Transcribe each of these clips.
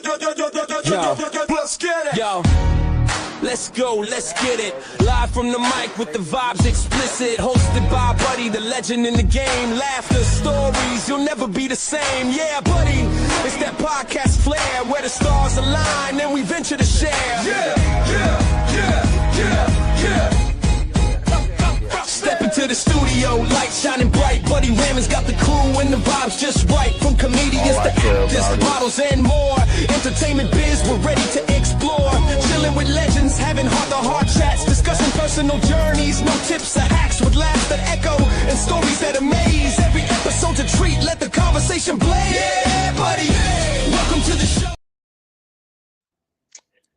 Yo, let's get it. Yo, let's go, let's get it. Live from the mic with the vibes explicit. Hosted by Buddy, the legend in the game. Laughter, stories, you'll never be the same. Yeah, Buddy, it's that podcast flair where the stars align and we venture to share. Yeah. Step into the studio, light shining bright. Buddy Rahming's got the crew and the vibes just right. From comedians to actors, models and more. Entertainment biz, we're ready to explore. Chilling with legends, having heart-to-heart chats. Discussing personal journeys, no tips or hacks. With laughs that echo and stories that amaze. Every episode's a treat, let the conversation blaze. Yeah, buddy, welcome to the show.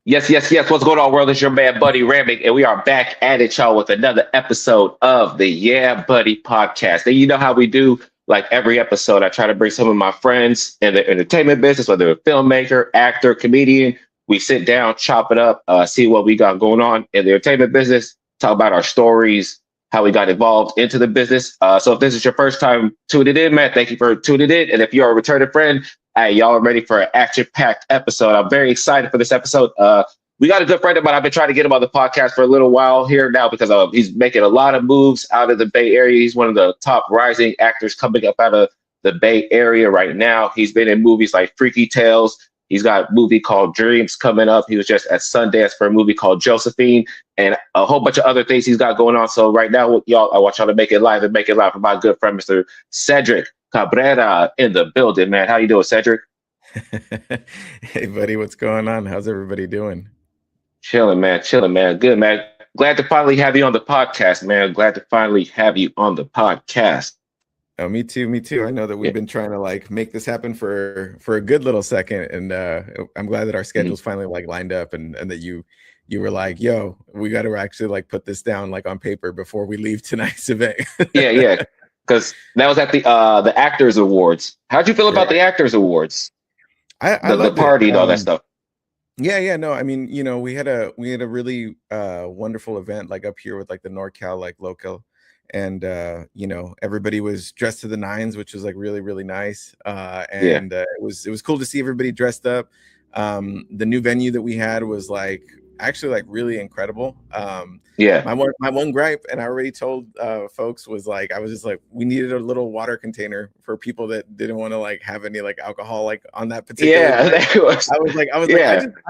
Yes. What's going on, world? It's your man, Buddy Rahming, and we are back at it, y'all, with another episode of the Yeah Buddy podcast. And you know how we do, like every episode, I try to bring some of my friends in the entertainment business, whether a filmmaker, actor, comedian. We sit down, chop it up, see what we got going on in the entertainment business, talk about our stories, how we got involved into the business. So if this is your first time tuning in, man, thank you for tuning in. And if you're a returning friend, hey, y'all are ready for an action-packed episode. I'm very excited for this episode. We got a good friend of mine. I've been trying to get him on the podcast for a little while here now because he's making a lot of moves out of the Bay Area. He's one of the top rising actors coming up out of the Bay Area right now. He's been in movies like Freaky Tales. He's got a movie called Dreams coming up. He was just at Sundance for a movie called Josephine and a whole bunch of other things he's got going on. So right now, y'all, I want y'all to make it live for my good friend, Mr. Sedrick Cabrera in the building, man. How you doing, Sedrick? Hey, buddy, what's going on? How's everybody doing? Chilling, man. Good, man. Glad to finally have you on the podcast, man. Oh, me too. I know that we've been trying to make this happen for a good little second, and I'm glad that our schedules finally lined up, and that you were like, yo, we got to actually put this down on paper before we leave tonight's event. yeah. Because that was at the Actors Awards. How'd you feel about the Actors Awards? I the party and all that stuff. Yeah. No, I mean, we had a really wonderful event up here with the NorCal local, and everybody was dressed to the nines, which was really, really nice. It was cool to see everybody dressed up. The new venue that we had was actually really incredible. My one gripe, and I already told folks, was I was just we needed a little water container for people that didn't want to have any alcohol on that particular I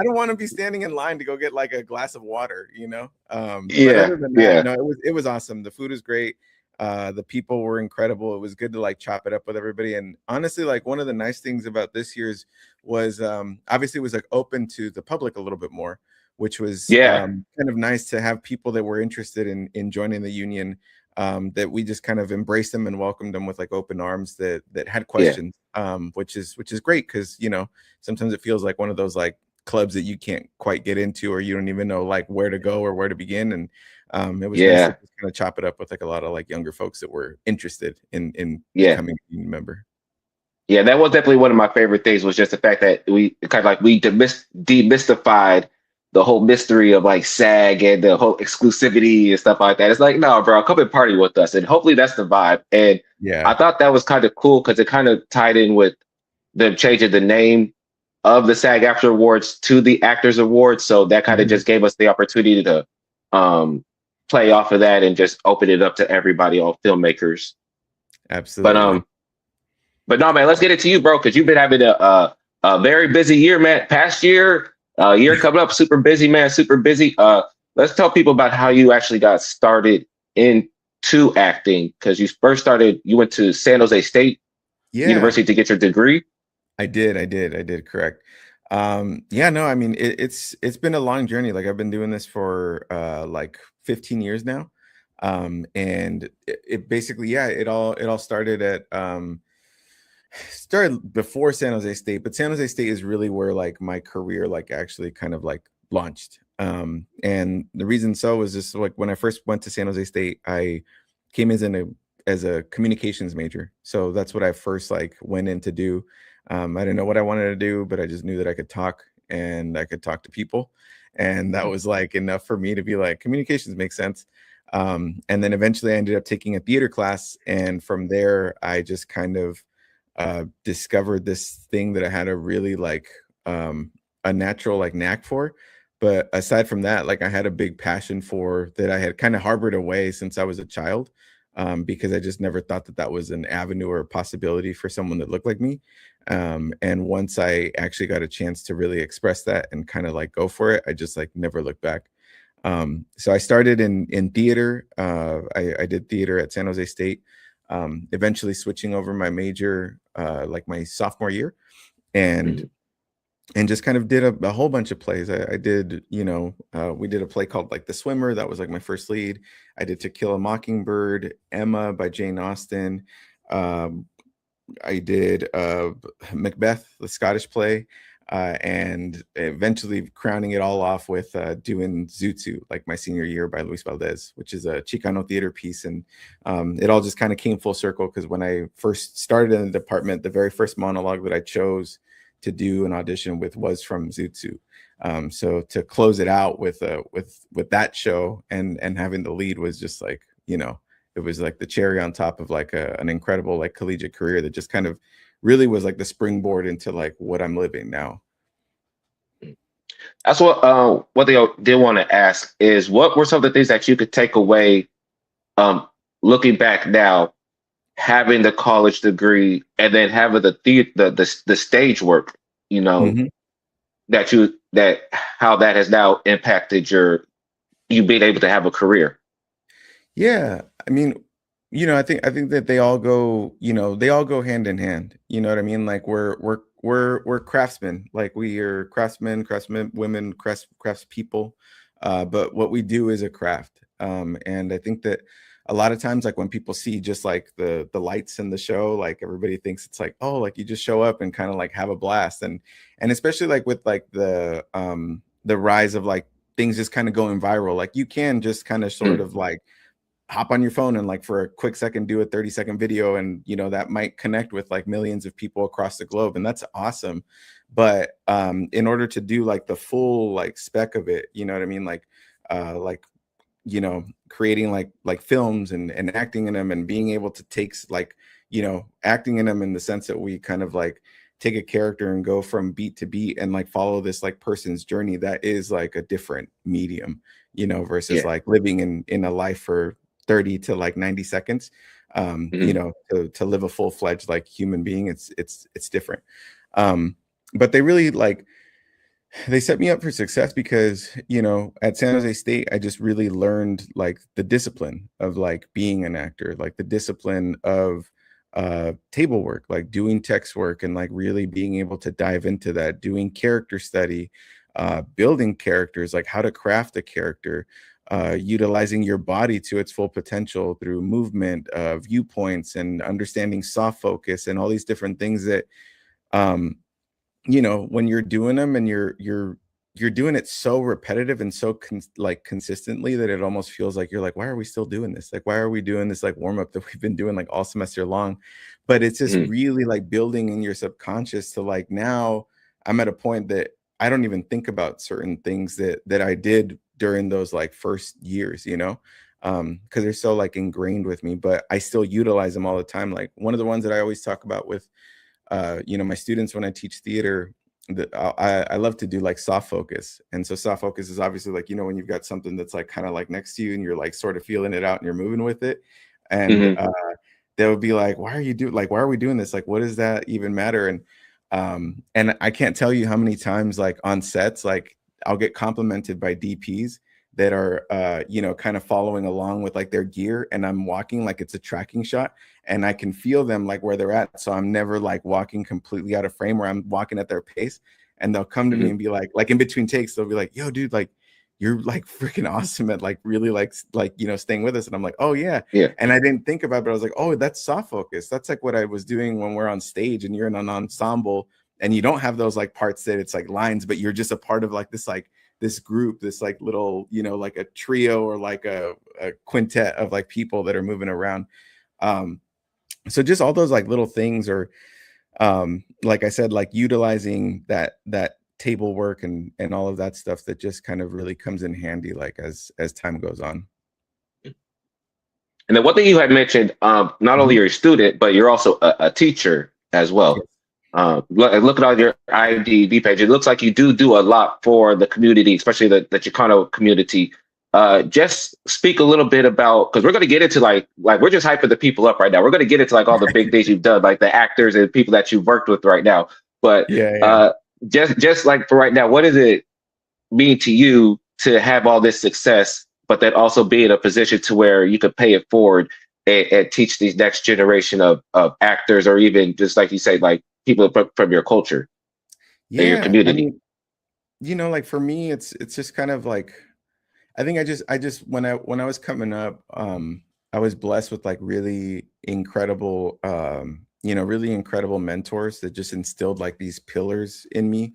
don't want to be standing in line to go get a glass of water, but other than that, it was awesome. The food is great. The people were incredible. It was good to chop it up with everybody. And honestly, one of the nice things about this year's was obviously it was open to the public a little bit more, which was kind of nice to have people that were interested in joining the union, that we just kind of embraced them and welcomed them with open arms that had questions, which is great because sometimes it feels like one of those clubs that you can't quite get into, or you don't even know where to go or where to begin. And it was nice to kind of chop it up with a lot of younger folks that were interested in becoming a union member. Yeah, that was definitely one of my favorite things, was just the fact that we kind of we demystified the whole mystery of SAG and the whole exclusivity and stuff like that. It's no, bro, come and party with us. And hopefully that's the vibe. And I thought that was kind of cool because it kind of tied in with them changing the name of the SAG After Awards to the Actors Awards. So that kind of just gave us the opportunity to play off of that and just open it up to everybody, all filmmakers. Absolutely. But no, man, let's get it to you, bro, because you've been having a very busy year, man. Past year, year coming up, super busy, man, super busy. Let's tell people about how you actually got started into acting, because you went to San Jose State University to get your degree. I did, correct. No, I mean, it's been a long journey. I've been doing this for 15 years now. And it basically, it all started at started before San Jose State, but San Jose State is really where my career actually kind of launched. And the reason was just when I first went to San Jose State, I came as a communications major. So that's what I first went in to do. I didn't know what I wanted to do, but I just knew that I could talk and I could talk to people. And that was enough for me to be communications makes sense. And then eventually I ended up taking a theater class. And from there, I just kind of discovered this thing that I had a really a natural like knack for. But aside from that, like I had a big passion for that I had kind of harbored away since I was a child, because I just never thought that that was an avenue or a possibility for someone that looked like me. And once I actually got a chance to really express that and kind of like go for it, I just like never looked back. So I started in theater. I did theater at San Jose State, eventually switching over my major like my sophomore year, and just kind of did a whole bunch of plays. I did, you know, we did a play called like The Swimmer. That was like my first lead. I did To Kill a Mockingbird, Emma by Jane Austen. I did Macbeth, the Scottish play. And eventually crowning it all off with doing Zootsu, like my senior year by Luis Valdez, which is a Chicano theater piece. And it all just kind of came full circle, because when I first started in the department, the very first monologue that I chose to do an audition with was from Zootsu. So to close it out with that show and having the lead was just like, you know, it was like the cherry on top of like an incredible like collegiate career that just kind of really was like the springboard into like what I'm living now. That's what they did want to ask is, what were some of the things that you could take away, looking back now, having the college degree and then having the stage work, you know, that how that has now impacted you being able to have a career. Yeah, I mean, you know, I think that they all go, you know, they all go hand in hand. You know what I mean? Like we're craftsmen, like we are craftsmen, women, crafts people. But what we do is a craft. And I think that a lot of times, like when people see just like the lights in the show, like everybody thinks it's like, oh, like you just show up and kind of like have a blast. And especially like with like the rise of like things just kind of going viral, like you can just kind of sort of like hop on your phone and like for a quick second do a 30-second video, and you know that might connect with like millions of people across the globe, and that's awesome. But in order to do like the full like spec of it, you know what I mean, like you know, creating like films and acting in them and being able to take like, you know, acting in them in the sense that we kind of like take a character and go from beat to beat and like follow this like person's journey, that is like a different medium, you know, versus like living in a life for 30 to like 90 seconds. You know, to live a full-fledged like human being, it's different. But they really like, they set me up for success because, you know, at San Jose State, I just really learned like the discipline of like being an actor, like the discipline of table work, like doing text work, and like really being able to dive into that, doing character study, building characters, like how to craft a character, utilizing your body to its full potential through movement, viewpoints, and understanding soft focus and all these different things that, you know, when you're doing them and you're doing it so repetitive and so consistently that it almost feels like you're like, why are we still doing this? Like, why are we doing this like warm up that we've been doing like all semester long? But it's just really like building in your subconscious to like, now I'm at a point that I don't even think about certain things that I did during those like first years, you know, because they're so like ingrained with me, but I still utilize them all the time. Like one of the ones that I always talk about with you know, my students when I teach theater, that I love to do like soft focus. And so soft focus is obviously like, you know, when you've got something that's like kind of like next to you and you're like sort of feeling it out and you're moving with it. And they would be like, why are we doing this? Like, what does that even matter? And I can't tell you how many times like on sets, like I'll get complimented by DPs that are, you know, kind of following along with like their gear, and I'm walking like it's a tracking shot, and I can feel them like where they're at. So I'm never like walking completely out of frame, where I'm walking at their pace, and they'll come to me and be like in between takes, they'll be like, yo, dude, like you're like freaking awesome at like really like, you know, staying with us. And I'm like, oh yeah. And I didn't think about it, but I was like, oh, that's soft focus. That's like what I was doing when we're on stage and you're in an ensemble and you don't have those like parts that it's like lines, but you're just a part of like this group, this like little, you know, like a trio or like a quintet of like people that are moving around. So just all those like little things, or like I said, like utilizing that table work and all of that stuff that just kind of really comes in handy like as time goes on. And then one thing you had mentioned, not only you're a student, but you're also a teacher as well. Look at your IMDb page. It looks like you do a lot for the community, especially the Chicano community. Just speak a little bit about, because we're going to get into like we're just hyping the people up right now. We're going to get into like all the big things you've done, like the actors and people that you've worked with right now. But just like for right now, what does it mean to you to have all this success, but then also be in a position to where you could pay it forward and teach these next generation of actors, or even just like you say, like people from your culture and your community? I mean, like for me, it's just kind of like, I think I just when I was coming up, I was blessed with like really incredible, really incredible mentors that just instilled like these pillars in me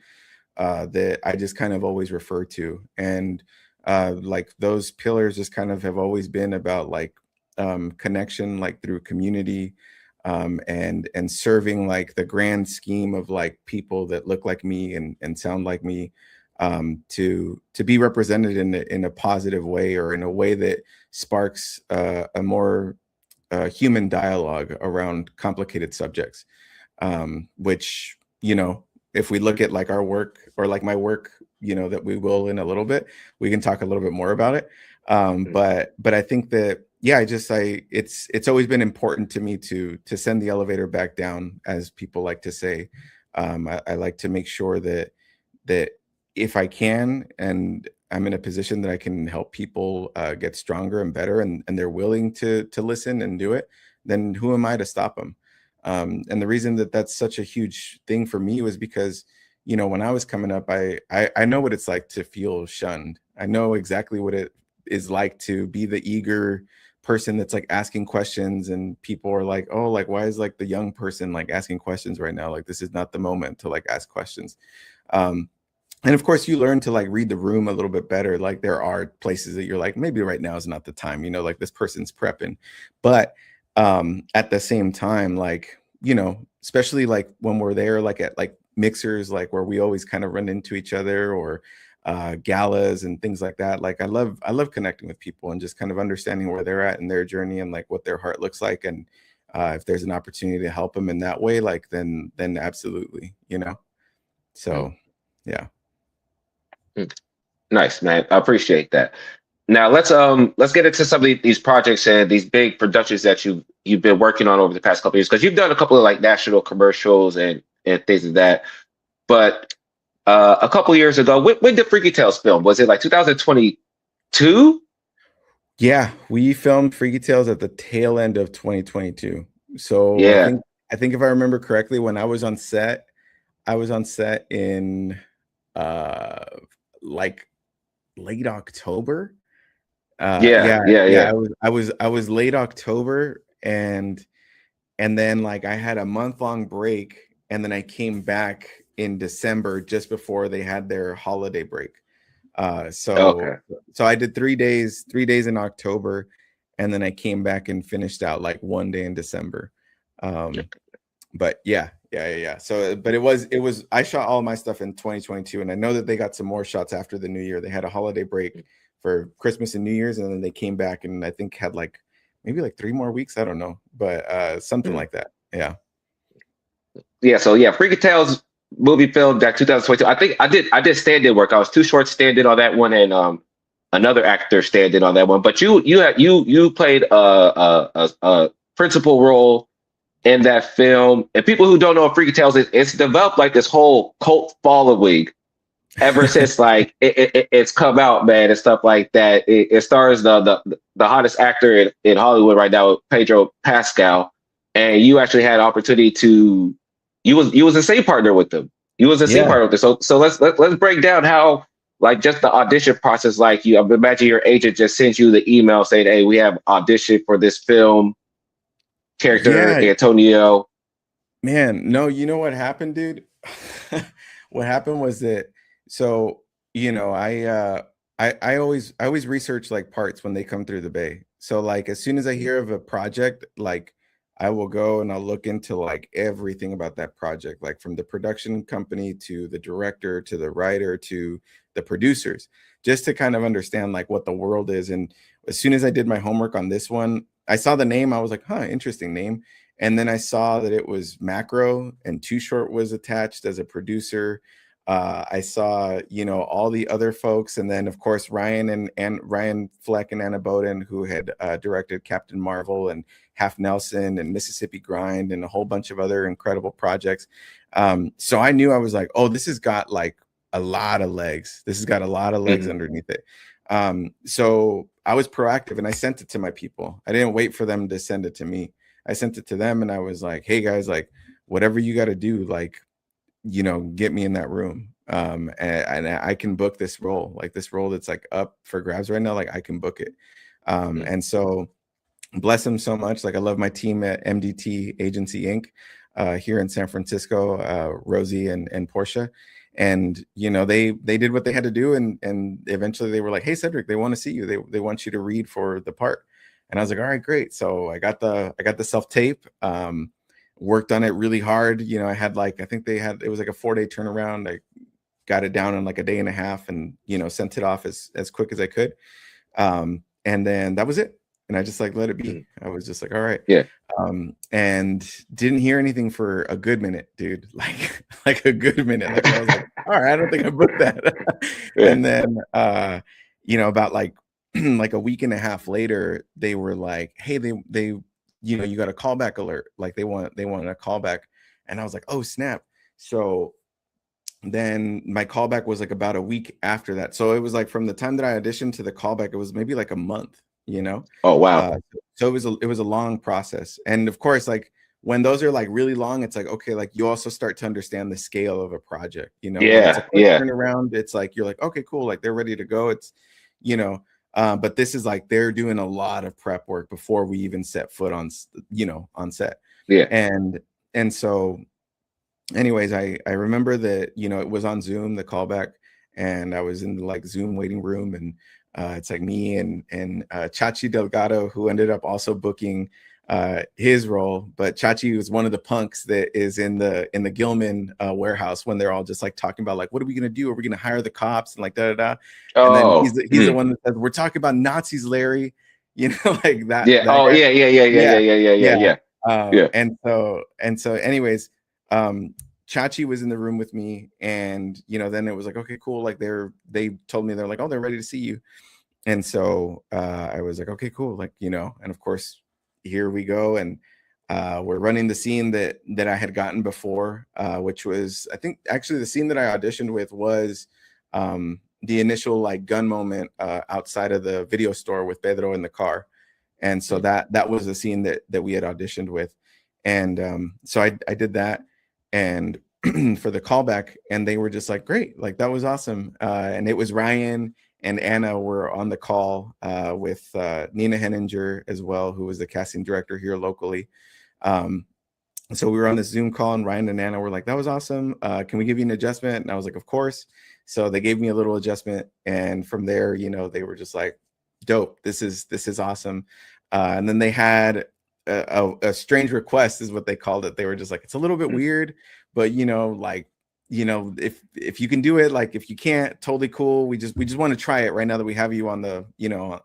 that I just kind of always refer to. And like those pillars just kind of have always been about like connection, like through community, and serving like the grand scheme of like people that look like me and sound like me, to be represented in a positive way, or in a way that sparks a more human dialogue around complicated subjects, which, if we look at like our work, or like my work, that we will in a little bit, we can talk a little bit more about it. But I think that, it's always been important to me to send the elevator back down, as people like to say. I like to make sure that if I can, and I'm in a position that I can help people get stronger and better, and they're willing to listen and do it, then who am I to stop them? And the reason that that's such a huge thing for me was because, when I was coming up, I know what it's like to feel shunned. I know exactly what it is like to be the eager person that's like asking questions, and people are like, oh, like, why is like the young person like asking questions right now? Like, this is not the moment to like ask questions. And of course, you learn to like read the room a little bit better. Like, there are places that you're like, maybe right now is not the time, like this person's prepping. But at the same time, like, especially like when we're there, like at like mixers, like where we always kind of run into each other, or galas and things like that. Like, I love connecting with people and just kind of understanding where they're at in their journey, and like what their heart looks like. And if there's an opportunity to help them in that way, like then absolutely, So yeah. Nice, man. I appreciate that. Now let's get into some of these projects and these big productions that you've been working on over the past couple of years, because you've done a couple of like national commercials and things like that. But a couple of years ago, when did Freaky Tales film? Was it like 2022? Yeah, we filmed Freaky Tales at the tail end of 2022. So yeah, I think if I remember correctly, when I was on set in like late October. Yeah. I was late October, and then like I had a month-long break, and then I came back in December just before they had their holiday break. So I did 3 days in October, and then I came back and finished out like one day in December. But yeah. So, but it was, I shot all my stuff in 2022, and I know that they got some more shots after the new year. They had a holiday break for Christmas and New Year's, and then they came back and I think had like maybe like 3 more weeks. I don't know, but something like that. Yeah. Yeah. So yeah, Freaky Tales movie filmed that 2022. I think I did stand-in work. I was too short stand-in on that one, and another actor stand-in on that one. But you played a principal role in that film. And people who don't know what Freaky Tales is, it's developed like this whole cult following ever since like it's come out, man, and stuff like that. It stars the hottest actor in Hollywood right now, Pedro Pascal, and you actually had an opportunity to you was a scene partner with them. You was a scene partner with them. So let's break down how, like, just the audition process. Like, I imagine your agent just sends you the email saying, "Hey, we have auditioned for this film character, Antonio." Man, no, you know what happened, dude? What happened was that, so, I always research like parts when they come through the bay. So like, as soon as I hear of a project, like I will go and I'll look into like everything about that project, like from the production company to the director to the writer to the producers, just to kind of understand like what the world is. And as soon as I did my homework on this one, I saw the name, I was like, huh, interesting name. And then I saw that it was Macro and Too Short was attached as a producer. I saw, all the other folks. And then, of course, Ryan Ryan Fleck and Anna Boden, who had directed Captain Marvel and Half Nelson and Mississippi Grind and a whole bunch of other incredible projects. So I knew, I was like, oh, this has got like a lot of legs. This has got a lot of legs underneath it. So I was proactive and I sent it to my people. I didn't wait for them to send it to me. I sent it to them and I was like, hey guys, like whatever you got to do, like, get me in that room. And I can book this role, like this role that's like up for grabs right now. Like I can book it. And so bless them so much. Like I love my team at MDT Agency Inc. Here in San Francisco, Rosie and Portia. And, they did what they had to do. And eventually they were like, hey, Sedrick, they want to see you. They want you to read for the part. And I was like, all right, great. So I got the self-tape, worked on it really hard. I had I think it was like a 4-day turnaround. I got it down in like a day and a half and, sent it off as quick as I could. And then that was it. And I just like let it be. I was just like, all right. Yeah. And didn't hear anything for a good minute, dude. Like a good minute. Like I was like, all right, I don't think I booked that. And then about like a week and a half later, they were like, hey, they you got a callback alert. Like they wanted a callback. And I was like, oh snap. So then my callback was like about a week after that. So it was like from the time that I auditioned to the callback, it was maybe like a month. Oh wow. So it was a long process. And of course, like when those are like really long, it's like, okay, like you also start to understand the scale of a project, When it's a quick turnaround, it's like you're like, okay, cool, like they're ready to go. It's but this is like they're doing a lot of prep work before we even set foot on set. And so anyways, I remember that it was on Zoom, the callback, and I was in the like Zoom waiting room, and it's like me and Chachi Delgado, who ended up also booking his role. But Chachi was one of the punks that is in the Gilman warehouse when they're all just like talking about like, what are we gonna do? Are we gonna hire the cops and like da da da? And then he's the one that says, we're talking about Nazis, Larry. Like that. Yeah. Yeah. And so anyways, Chachi was in the room with me, and then it was like, okay, cool. Like they told me, they're like, oh, they're ready to see you. And so I was like, okay, cool. Like, and of course, here we go. And we're running the scene that I had gotten before, which was, I think actually the scene that I auditioned with was the initial like gun moment outside of the video store with Pedro in the car. And so that was the scene that we had auditioned with. And so I did that. And for the callback, and they were just like, great, like that was awesome. And it was Ryan and Anna were on the call with Nina Henninger as well, who was the casting director here locally. So we were on this Zoom call, and Ryan and Anna were like, that was awesome. Can we give you an adjustment? And I was like, of course. So they gave me a little adjustment. And from there, they were just like, dope, this is awesome. And then they had a strange request is what they called it. They were just like, it's a little bit weird, but if you can do it, like if you can't, totally cool. We just want to try it right now that we have you on the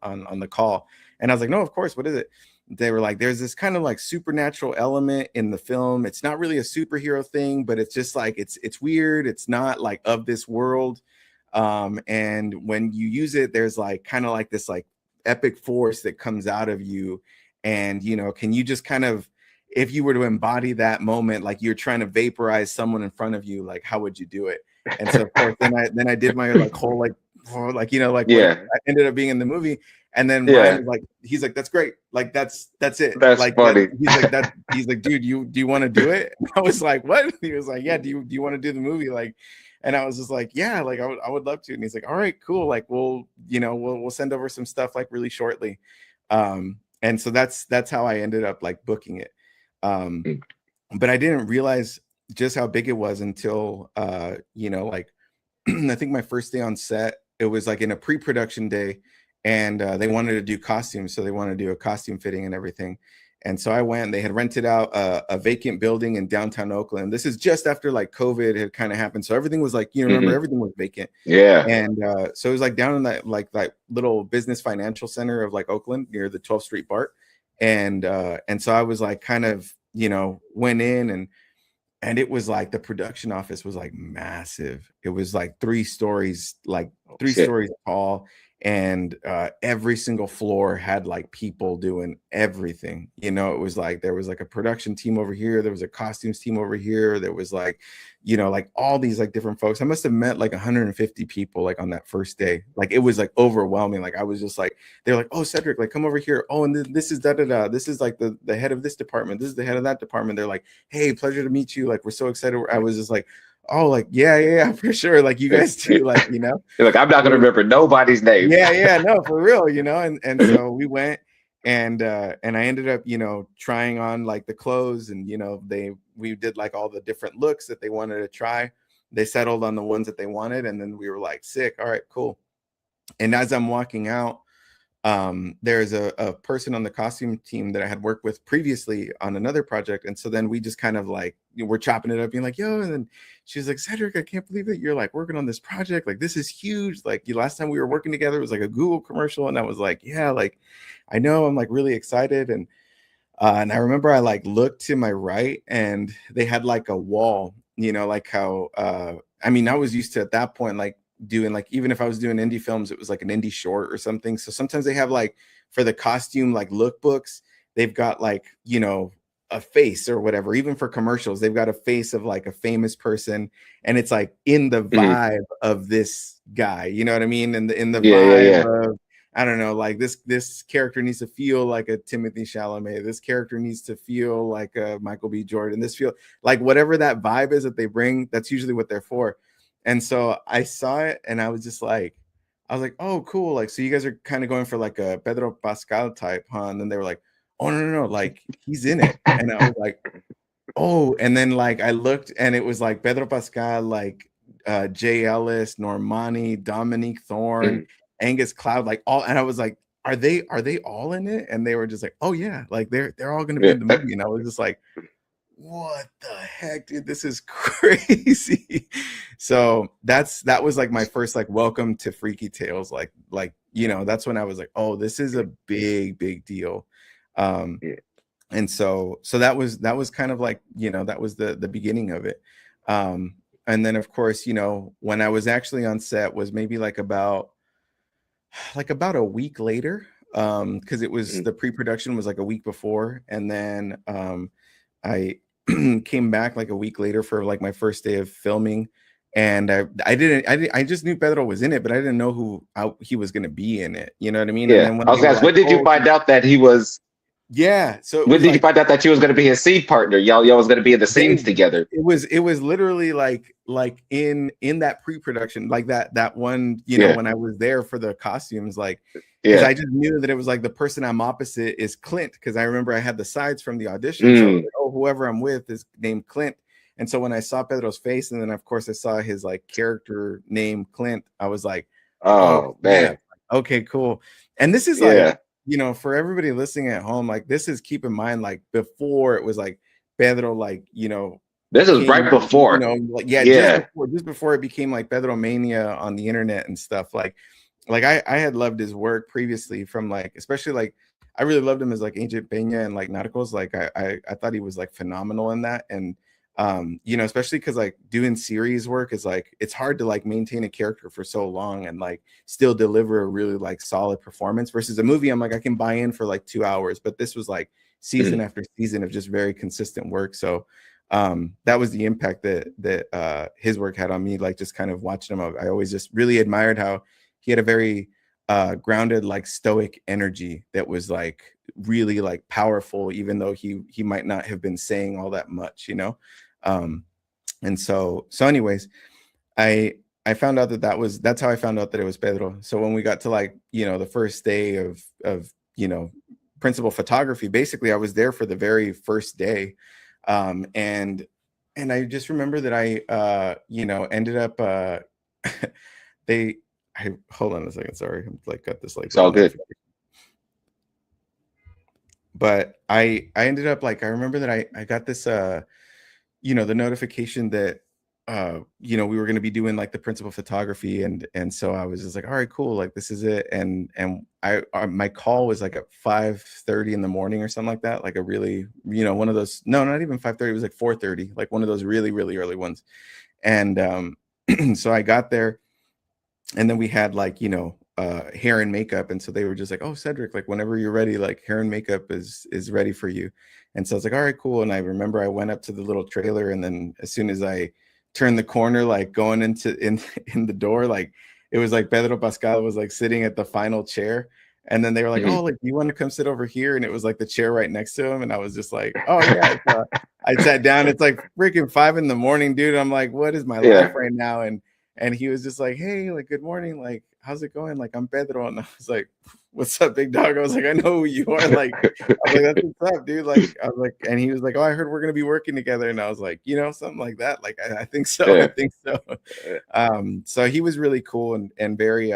on the call. And I was like, no, of course, what is it? They were like, there's this kind of like supernatural element in the film. It's not really a superhero thing, but it's just like it's weird. It's not like of this world. And when you use it, there's like kind of like this like epic force that comes out of you. And, can you just kind of, if you were to embody that moment, like you're trying to vaporize someone in front of you, like, how would you do it? And so of course, then I did my like whole, like I ended up being in the movie. And then Ryan was like, he's like, that's great. Like, that's it. That's like, funny. He's like, dude, do you want to do it? And I was like, what? He was like, yeah. Do you want to do the movie? Like, and I was just like, yeah, like I would love to. And he's like, all right, cool. Like, we'll send over some stuff like really shortly. And so that's how I ended up like booking it. But I didn't realize just how big it was until, like I think my first day on set, it was like in a pre-production day, and they wanted to do costumes. So they wanted to do a costume fitting and everything. And so I went, they had rented out a vacant building in downtown Oakland. This is just after like COVID had kind of happened. So everything was like, remember, everything was vacant. Yeah. And so it was like down in that little business financial center of like Oakland near the 12th Street BART. And so I was like kind of went in, and it was like the production office was like massive. It was like 3 stories, like 3 stories tall. And every single floor had like people doing everything. It was like there was like a production team over here, there was a costumes team over here, there was like like all these like different folks. I must have met like 150 people like on that first day. Like it was like overwhelming. Like I was just like, they're like, oh, Sedrick, like come over here. Oh, and this is this is like the head of this department, this is the head of that department. They're like, hey, pleasure to meet you, like we're so excited. I was just like, oh, like yeah, for sure. Like you guys too, like You're like, I'm not gonna remember nobody's name. Yeah, no, for real, and so we went, and I ended up, trying on like the clothes, and we did like all the different looks that they wanted to try. They settled on the ones that they wanted, and then we were like, sick, all right, cool. And as I'm walking out, there's a person on the costume team that I had worked with previously on another project. And so then we just kind of like, we're chopping it up, being like, yo, and then she's like, Sedrick, I can't believe that you're like working on this project. Like, this is huge. Like last time we were working together, it was like a Google commercial. And I was like, yeah, like, I know, I'm like really excited. And I remember I like looked to my right, and they had like a wall, like how, I mean, I was used to at that point, like doing like, even if I was doing indie films, it was like an indie short or something. So sometimes they have like for the costume like lookbooks, they've got like a face or whatever. Even for commercials, they've got a face of like a famous person, and it's like in the vibe of this guy, you know what I mean? And in the vibe of, I don't know, like this character needs to feel like a Timothy Chalamet, this character needs to feel like a Michael B. Jordan, this feel like whatever that vibe is that they bring, that's usually what they're for. And so I saw it, and I was like, oh, cool. Like, so you guys are kind of going for like a Pedro Pascal type, huh? And then they were like, oh, no, like he's in it. And I was like, oh, and then like I looked, and it was like Pedro Pascal, like Jay Ellis, Normani, Dominique Thorne, Angus Cloud, like all, and I was like, are they all in it? And they were just like, oh yeah, like they're all gonna be in the movie. And I was just like, what the heck, dude, this is crazy. So that was like my first like welcome to Freaky Tales, like that's when I was like, oh, this is a big deal. And so that was kind of like, that was the beginning of it. And then of course, when I was actually on set was maybe like about a week later, because it was the pre-production was like a week before, and then I came back like a week later for like my first day of filming, and I just knew Pedro was in it, but I didn't know who he was going to be in it. You know what I mean? Yeah. And then when did you find out that he was? Yeah. So when did you find out that you was going to be his scene partner? Y'all was going to be in the scenes together. It was literally like in that pre-production, like that one, when I was there for the costumes, like, because I just knew that it was like the person I'm opposite is Clint, because I remember I had the sides from the audition. So I was like, oh, whoever I'm with is named Clint. And so when I saw Pedro's face, and then of course I saw his like character name Clint, I was like, oh man, okay, cool. And this is like, for everybody listening at home, like this is, keep in mind, like before it was like Pedro, like, this is right before, just before it became like Pedro Mania on the internet and stuff. Like I had loved his work previously from like, especially like, I really loved him as like Agent Peña and like Narcos. Like I thought he was like phenomenal in that. And, especially because like doing series work is like, it's hard to like maintain a character for so long and like still deliver a really like solid performance versus a movie. I'm like, I can buy in for like 2 hours, but this was like season after season of just very consistent work. So that was the impact that his work had on me. Like just kind of watching him, I always just really admired how he had a very grounded, like stoic energy that was like really like powerful, even though he might not have been saying all that much, and so anyways, I found out that's how I found out that it was Pedro. So when we got to like, the first day of principal photography, basically I was there for the very first day. And I just remember that I ended up hold on a second, sorry, I'm like got this like, it's all good. But I ended up like, I remember that I got this the notification that you know, we were going to be doing like the principal photography, and so I was just like, all right, cool, like this is it. And I my call was like at 5:30 in the morning or something like that, like a really, you know, one of those, no, not even 5:30, it was like 4:30, like one of those really, really early ones. And so I got there, and then we had like, you know, hair and makeup, and so they were just like, oh, Sedrick, like whenever you're ready, like hair and makeup is ready for you. And so I was like, all right, cool. And I remember I went up to the little trailer, and then as soon as I turned the corner, like going into in the door, like it was like Pedro Pascal was like sitting at the final chair. And then they were like, oh, like, you want to come sit over here? And it was like the chair right next to him. And I was just like, oh yeah. So I sat down. It's like freaking 5 a.m, dude. I'm like, what is my life right now? And he was just like, hey, like, good morning, like, how's it going? Like, I'm Pedro. And I was like, what's up, big dog? I was like, I know who you are. Like, I was like, that's what's up, dude. Like, I was like, and he was like, oh, I heard we're gonna be working together. And I was like, you know, something like that. Like, I think so. I think so. So he was really cool and very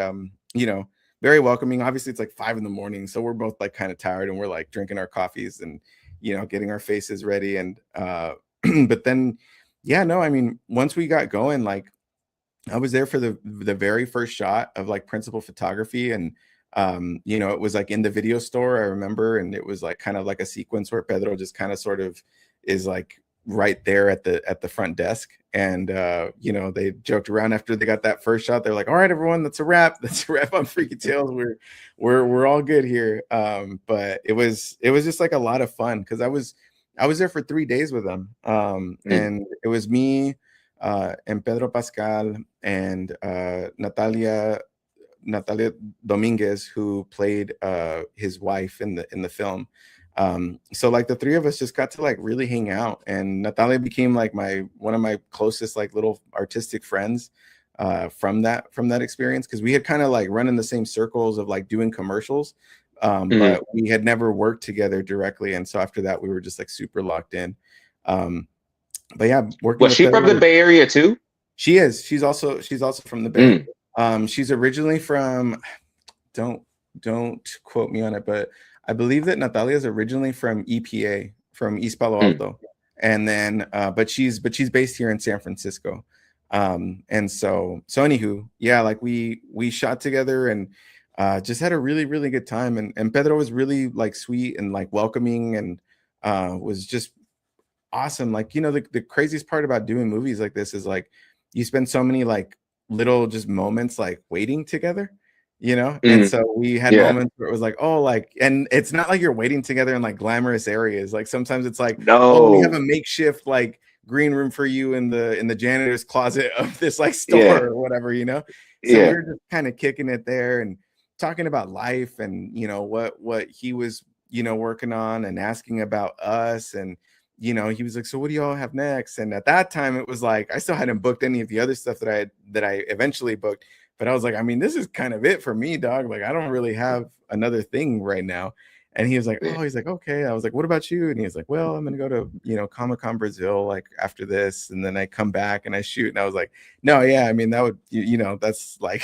you know, very welcoming. Obviously, it's like 5 a.m, so we're both like kind of tired, and we're like drinking our coffees and, you know, getting our faces ready. And but then, yeah, no, I mean, once we got going, like, I was there for the very first shot of like principal photography. And you know, it was like in the video store, I remember, and it was like kind of like a sequence where Pedro just kind of sort of is like right there at the front desk. And you know, they joked around after they got that first shot. They're like, all right, everyone, that's a wrap. That's a wrap on Freaky Tales. We're all good here. But it was just like a lot of fun, because I was there for 3 days with them. And it was me and Pedro Pascal and Natalia Dominguez, who played his wife in the film. So like the three of us just got to like really hang out, and Natalia became like one of my closest like little artistic friends from that experience, because we had kind of like run in the same circles of like doing commercials, but we had never worked together directly. And so after that, we were just like super locked in. But yeah, working. Was she from the Bay Area too? She is. She's also from the Bay. She's originally from, don't quote me on it, but I believe that Natalia is originally from EPA, from East Palo Alto. And then but she's based here in San Francisco. And so anywho, yeah, like we shot together and just had a really, really good time. And Pedro was really like sweet and like welcoming, and was just awesome. Like, you know, the craziest part about doing movies like this is like you spend so many like little just moments like waiting together, you know. And so we had moments where it was like, oh, like, and it's not like you're waiting together in like glamorous areas. Like sometimes it's like, oh, we have a makeshift like green room for you in the janitor's closet of this like store or whatever, you know. So we were just kind of kicking it there and talking about life, and you know what he was, you know, working on, and asking about us. And you know, he was like, so what do y'all have next? And at that time it was like I still hadn't booked any of the other stuff that I eventually booked, but I was like, I mean, this is kind of it for me, dog. Like, I don't really have another thing right now. And he was like, oh, he's like, okay. I was like, what about you? And he was like, well, I'm gonna go to, you know, Comic-Con Brazil like after this, and then I come back and I shoot. And I was like, no, yeah, I mean, that would, you know, that's like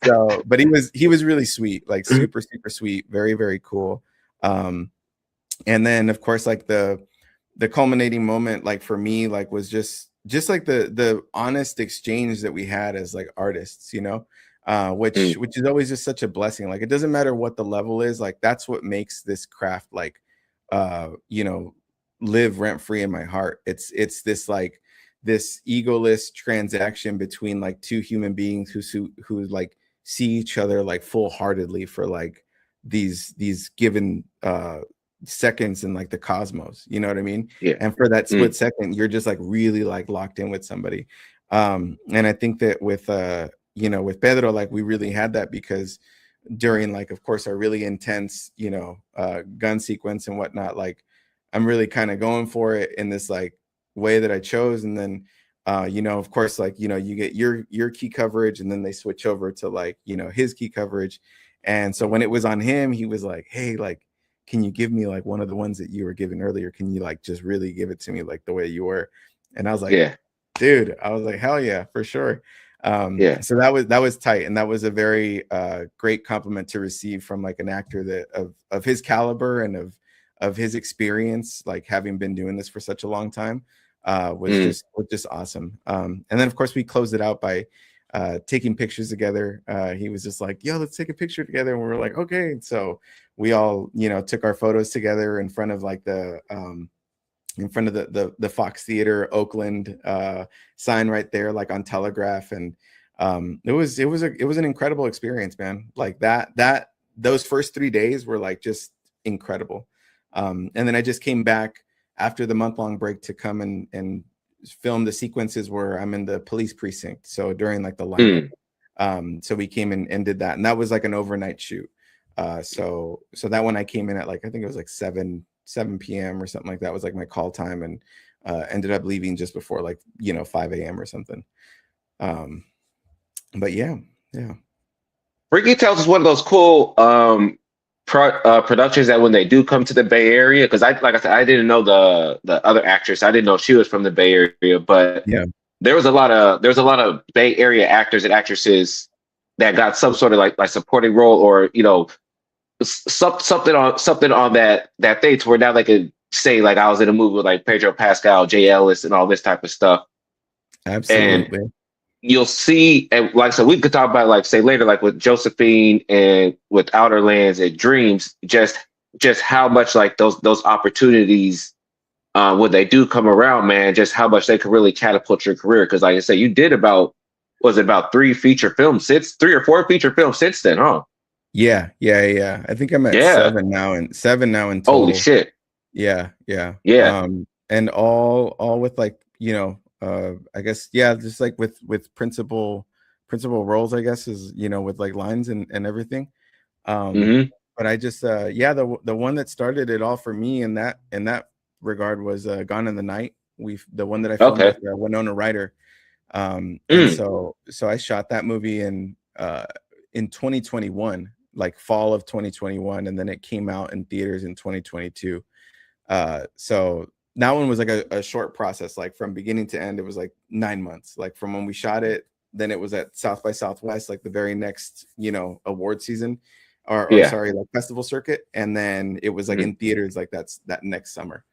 So but he was really sweet, like super sweet, very, very cool. And then of course, like the culminating moment, like for me, like was just like the honest exchange that we had as like artists, you know, which is always just such a blessing. Like, it doesn't matter what the level is, like that's what makes this craft like you know, live rent free in my heart. It's this like this egoless transaction between like two human beings who like see each other like full-heartedly for like these given seconds in like the cosmos, you know what I mean? And for that split second, you're just like really like locked in with somebody. And I think that with you know, with Pedro, like we really had that, because during like, of course, our really intense, you know, gun sequence and whatnot, like I'm really kind of going for it in this like way that I chose. And then you know, of course, like, you know, you get your key coverage, and then they switch over to like, you know, his key coverage. And so when it was on him, he was like, hey, like, can you give me like one of the ones that you were giving earlier? Can you like just really give it to me like the way you were? And I was like, dude, I was like, hell yeah, for sure. So that was tight, and that was a very great compliment to receive from like an actor that of his caliber and of his experience, like having been doing this for such a long time. was just awesome. And then of course we closed it out by taking pictures together. He was just like, yo, let's take a picture together. And we were like, okay. So we all, took our photos together in front of like the Fox Theater Oakland sign right there, like on Telegraph. And it was an incredible experience, man. Like those first 3 days were like just incredible. And then I just came back after the month-long break to come and film the sequences where I'm in the police precinct. So during like the lineup, so we came in and did that, and that was like an overnight shoot. So that one I came in at like, I think it was like 7 p.m. or something like that was like my call time, and ended up leaving just before like 5 a.m. or something. But yeah. Freaky Tales is one of those cool productions that when they do come to the Bay Area, because like I said, I didn't know the other actress. I didn't know she was from the Bay Area, but yeah, there was a lot of Bay Area actors and actresses that got some sort of like supporting role, or something on that thing to where now they could say like I was in a movie with like Pedro Pascal, Jay Ellis, and all this type of stuff. Absolutely. And you'll see, and like so we could talk about like say later, like with Josephine and with Outer Lands and Dreams, just how much like those opportunities when they do come around, man, just how much they could really catapult your career. Because like I said, you did about 3 or 4 feature films since then, huh? Yeah. I think I'm at 7 now, in total. Holy shit. Yeah. And all with like, I guess, just like with principal roles, I guess, is, with like lines and everything. But I just, the one that started it all for me in that regard was Gone in the Night. The one that I filmed with Winona Ryder. And so I shot that movie in 2021, like fall of 2021, and then it came out in theaters in 2022. So that one was like a short process, like from beginning to end. It was like 9 months, like from when we shot it, then it was at South by Southwest, like the very next, award season, or sorry, like festival circuit, and then it was like in theaters, like that next summer.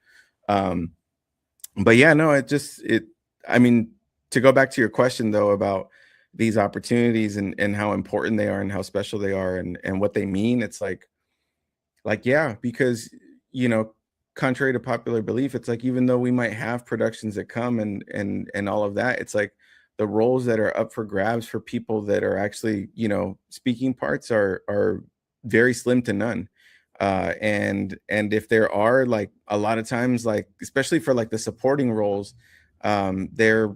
But yeah, no, I mean, to go back to your question though about these opportunities and how important they are and how special they are and what they mean, it's like yeah, because contrary to popular belief, it's like even though we might have productions that come and all of that, it's like the roles that are up for grabs for people that are actually speaking parts are very slim to none. And if there are, like a lot of times, like especially for like the supporting roles, they're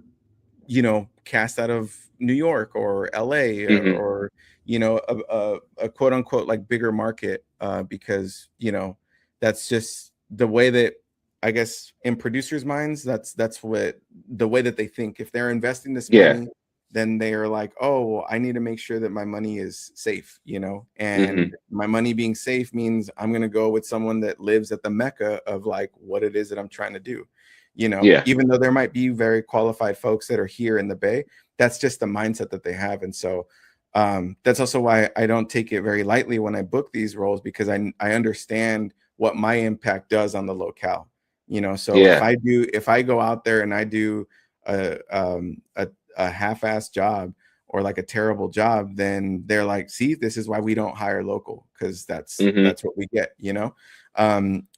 cast out of New York or LA or a quote unquote like bigger market, because that's just the way that, I guess, in producers' minds, that's what the way that they think. If they're investing this money, then they are like, oh, well, I need to make sure that my money is safe, and my money being safe means I'm going to go with someone that lives at the mecca of like what it is that I'm trying to do, even though there might be very qualified folks that are here in the Bay, that's just the mindset that they have. And so that's also why I don't take it very lightly when I book these roles, because I understand what my impact does on the locale, so if I go out there and I do a half-assed job or like a terrible job, then they're like, see, this is why we don't hire local, because that's what we get,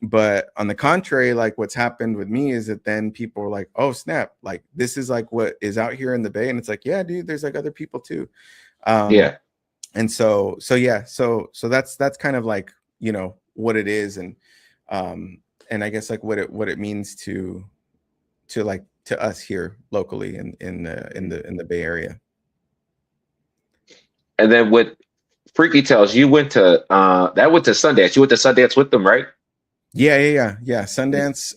but on the contrary, like what's happened with me is that then people are like, oh snap, like this is like what is out here in the Bay, and it's like, yeah, dude, there's like other people too. And so that's kind of like what it is, and I guess like what it means to us here locally in the Bay Area. And then with Freaky Tales, you went to Sundance. You went to Sundance with them, right? Yeah. Sundance.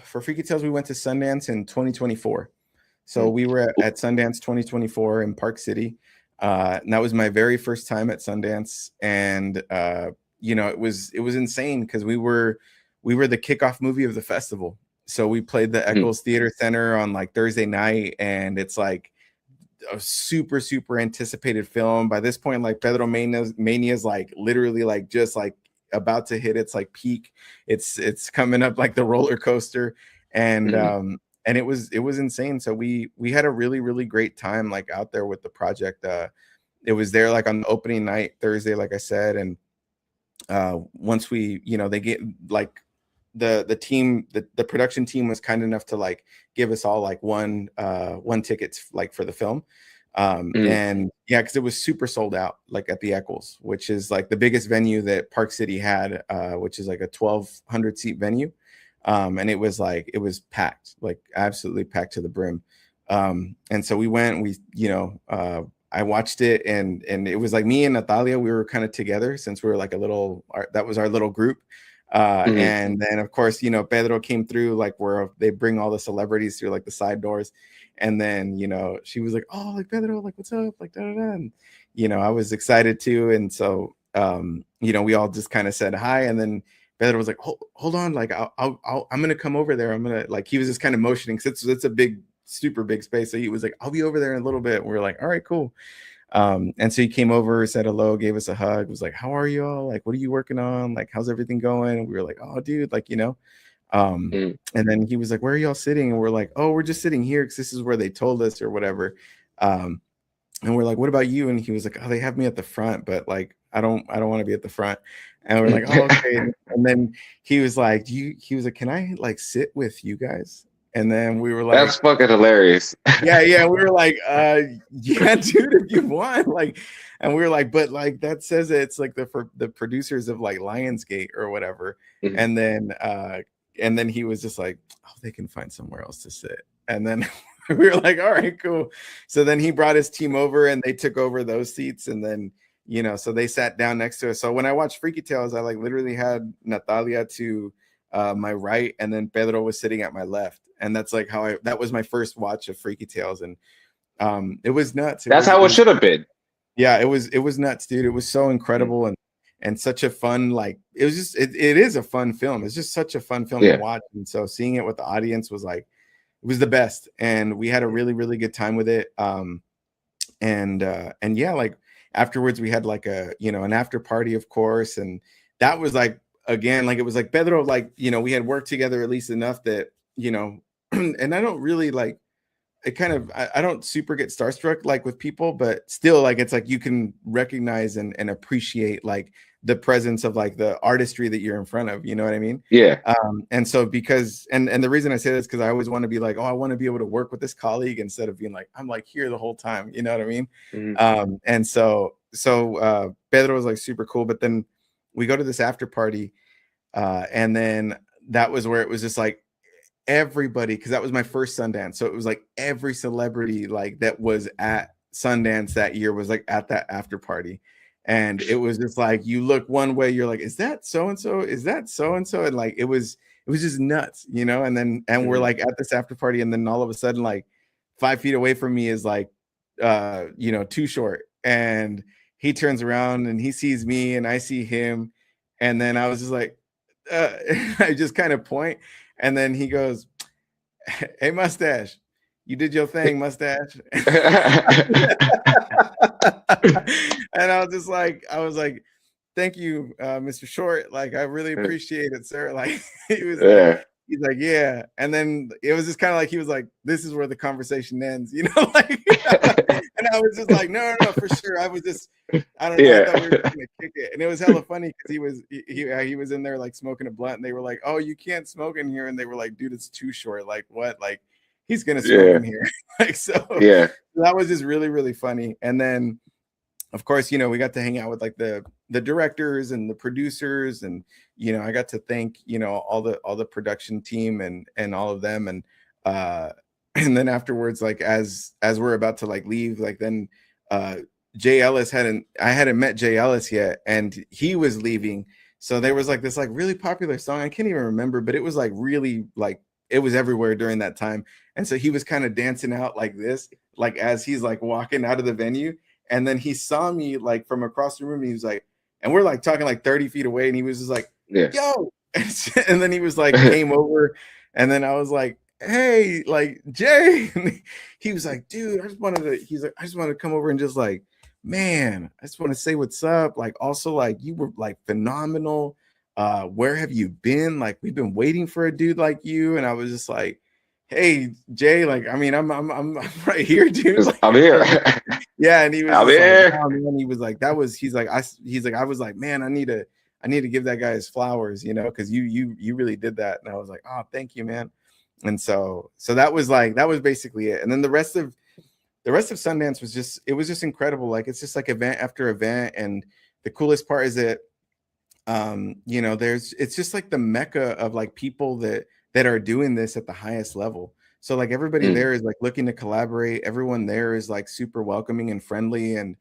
For Freaky Tales, we went to Sundance in 2024. So we were at Sundance 2024 in Park City. And that was my very first time at Sundance, and it was insane because we were the kickoff movie of the festival. So we played the Eccles Theater Center on like Thursday night, and it's like a super, super anticipated film. By this point, like Pedro Mania is like literally like just like about to hit its like peak. It's coming up like the roller coaster. and it was insane. So we had a really, really great time like out there with the project. It was there like on the opening night, Thursday, like I said. And once we, they get like the team, the production team was kind enough to like give us all like one ticket like for the film. And yeah, because it was super sold out like at the Eccles, which is like the biggest venue that Park City had, which is like a 1,200 seat venue. And it was packed, like absolutely packed to the brim. And so we went, I watched it, and it was like me and Natalia, we were kind of together since we were like that was our little group. And then of course, Pedro came through like where they bring all the celebrities through like the side doors. And then, she was like, oh, like Pedro, like, what's up? Like, da, da, da. And, I was excited too. And so, we all just kind of said hi. And then Pedro was like, hold on. Like, I'm going to come over there. I'm going to like, he was just kind of motioning. Cause it's a big, super big space. So he was like, I'll be over there in a little bit. And we were like, all right, cool. And so he came over, said hello, gave us a hug, was like, how are you all? Like, what are you working on? Like, how's everything going? And we were like, oh, dude, like, and then he was like, where are y'all sitting? And we're like, oh, we're just sitting here because this is where they told us or whatever. And we're like, what about you? And he was like, oh, they have me at the front, but like, I don't want to be at the front. And we're like, oh, okay. And then he was like, can I like sit with you guys? And then we were like, that's fucking hilarious. Yeah. We were like, yeah, dude, if you want, like, and we were like, but like that says it's like the producers of like Lionsgate or whatever. And then he was just like, oh, they can find somewhere else to sit. And then we were like, all right, cool. So then he brought his team over and they took over those seats. And then, so they sat down next to us. So when I watched Freaky Tales, I like literally had Natalia to my right, and then Pedro was sitting at my left. And that's like that was my first watch of Freaky Tales. And it was nuts. That's how it should have been. Yeah, it was nuts, dude. It was so incredible. And such a fun, like, it was just, it is a fun film. It's just such a fun film to watch. And so seeing it with the audience was like, it was the best. And we had a really, really good time with it. And yeah, like afterwards we had like an after party, of course. And that was like, again, like, it was like Pedro, like, we had worked together at least enough that, and I don't really like, it kind of, I don't super get starstruck like with people, but still like, it's like, you can recognize and appreciate like the presence of like the artistry that you're in front of, you know what I mean? Yeah. And so because, and the reason I say this, because I always want to be like, oh, I want to be able to work with this colleague instead of being like, I'm like here the whole time, you know what I mean? And so Pedro was like super cool, but then we go to this after party, and then that was where it was just like everybody, because that was my first Sundance. So it was like every celebrity like that was at Sundance that year was like at that after party. And it was just like, you look one way, you're like, is that so-and-so? Is that so-and-so? And like, it was just nuts, and then, we're like at this after party. And then all of a sudden, like 5 feet away from me is like, Too Short. And he turns around and he sees me and I see him. And then I was just like, I just kind of point. And then he goes, hey, Mustache, you did your thing, Mustache. And I was like, thank you, Mr. Short. Like, I really appreciate it, sir. Like, he's like, yeah. And then it was just kind of like, he was like, this is where the conversation ends, like, and I was just like, no, for sure. I was just, I don't know. I thought we were going to kick it. And it was hella funny because he was in there like smoking a blunt, and they were like, oh, you can't smoke in here. And they were like, dude, it's Too Short. Like, what? Like, he's going to smoke in here. Like, so that was just really, really funny. And then, of course, we got to hang out with like the directors and the producers, and I got to thank all the production team and all of them, and then afterwards, like as we're about to like leave, like then Jay Ellis I hadn't met Jay Ellis yet, and he was leaving, so there was like this like really popular song, I can't even remember, but it was like really like it was everywhere during that time, and so he was kind of dancing out like this, like as he's like walking out of the venue. And then he saw me like from across the room, and he was like, and we're like talking like 30 feet away. And he was just like, yo. And then he was like, came over. And then I was like, hey, like Jay. And he was like, dude, I just wanted to come over and just like, man, I just want to say what's up. Like, also like, you were like phenomenal. where have you been? Like, we've been waiting for a dude like you. And I was just like, hey, Jay, like, I mean, I'm right here, dude. Like, I'm here. Yeah. And he was I'm just here. like, oh, man. He was like, I was like, man, I need to give that guy his flowers, you know, because you really did that. And I was like, oh, thank you, man. And so that was basically it. And then the rest of Sundance was just incredible. Like, it's just like event after event. And the coolest part is that, you know, it's just like the mecca of like people that are doing this at the highest level. So like everybody there is like looking to collaborate. Everyone there is like super welcoming and friendly. And,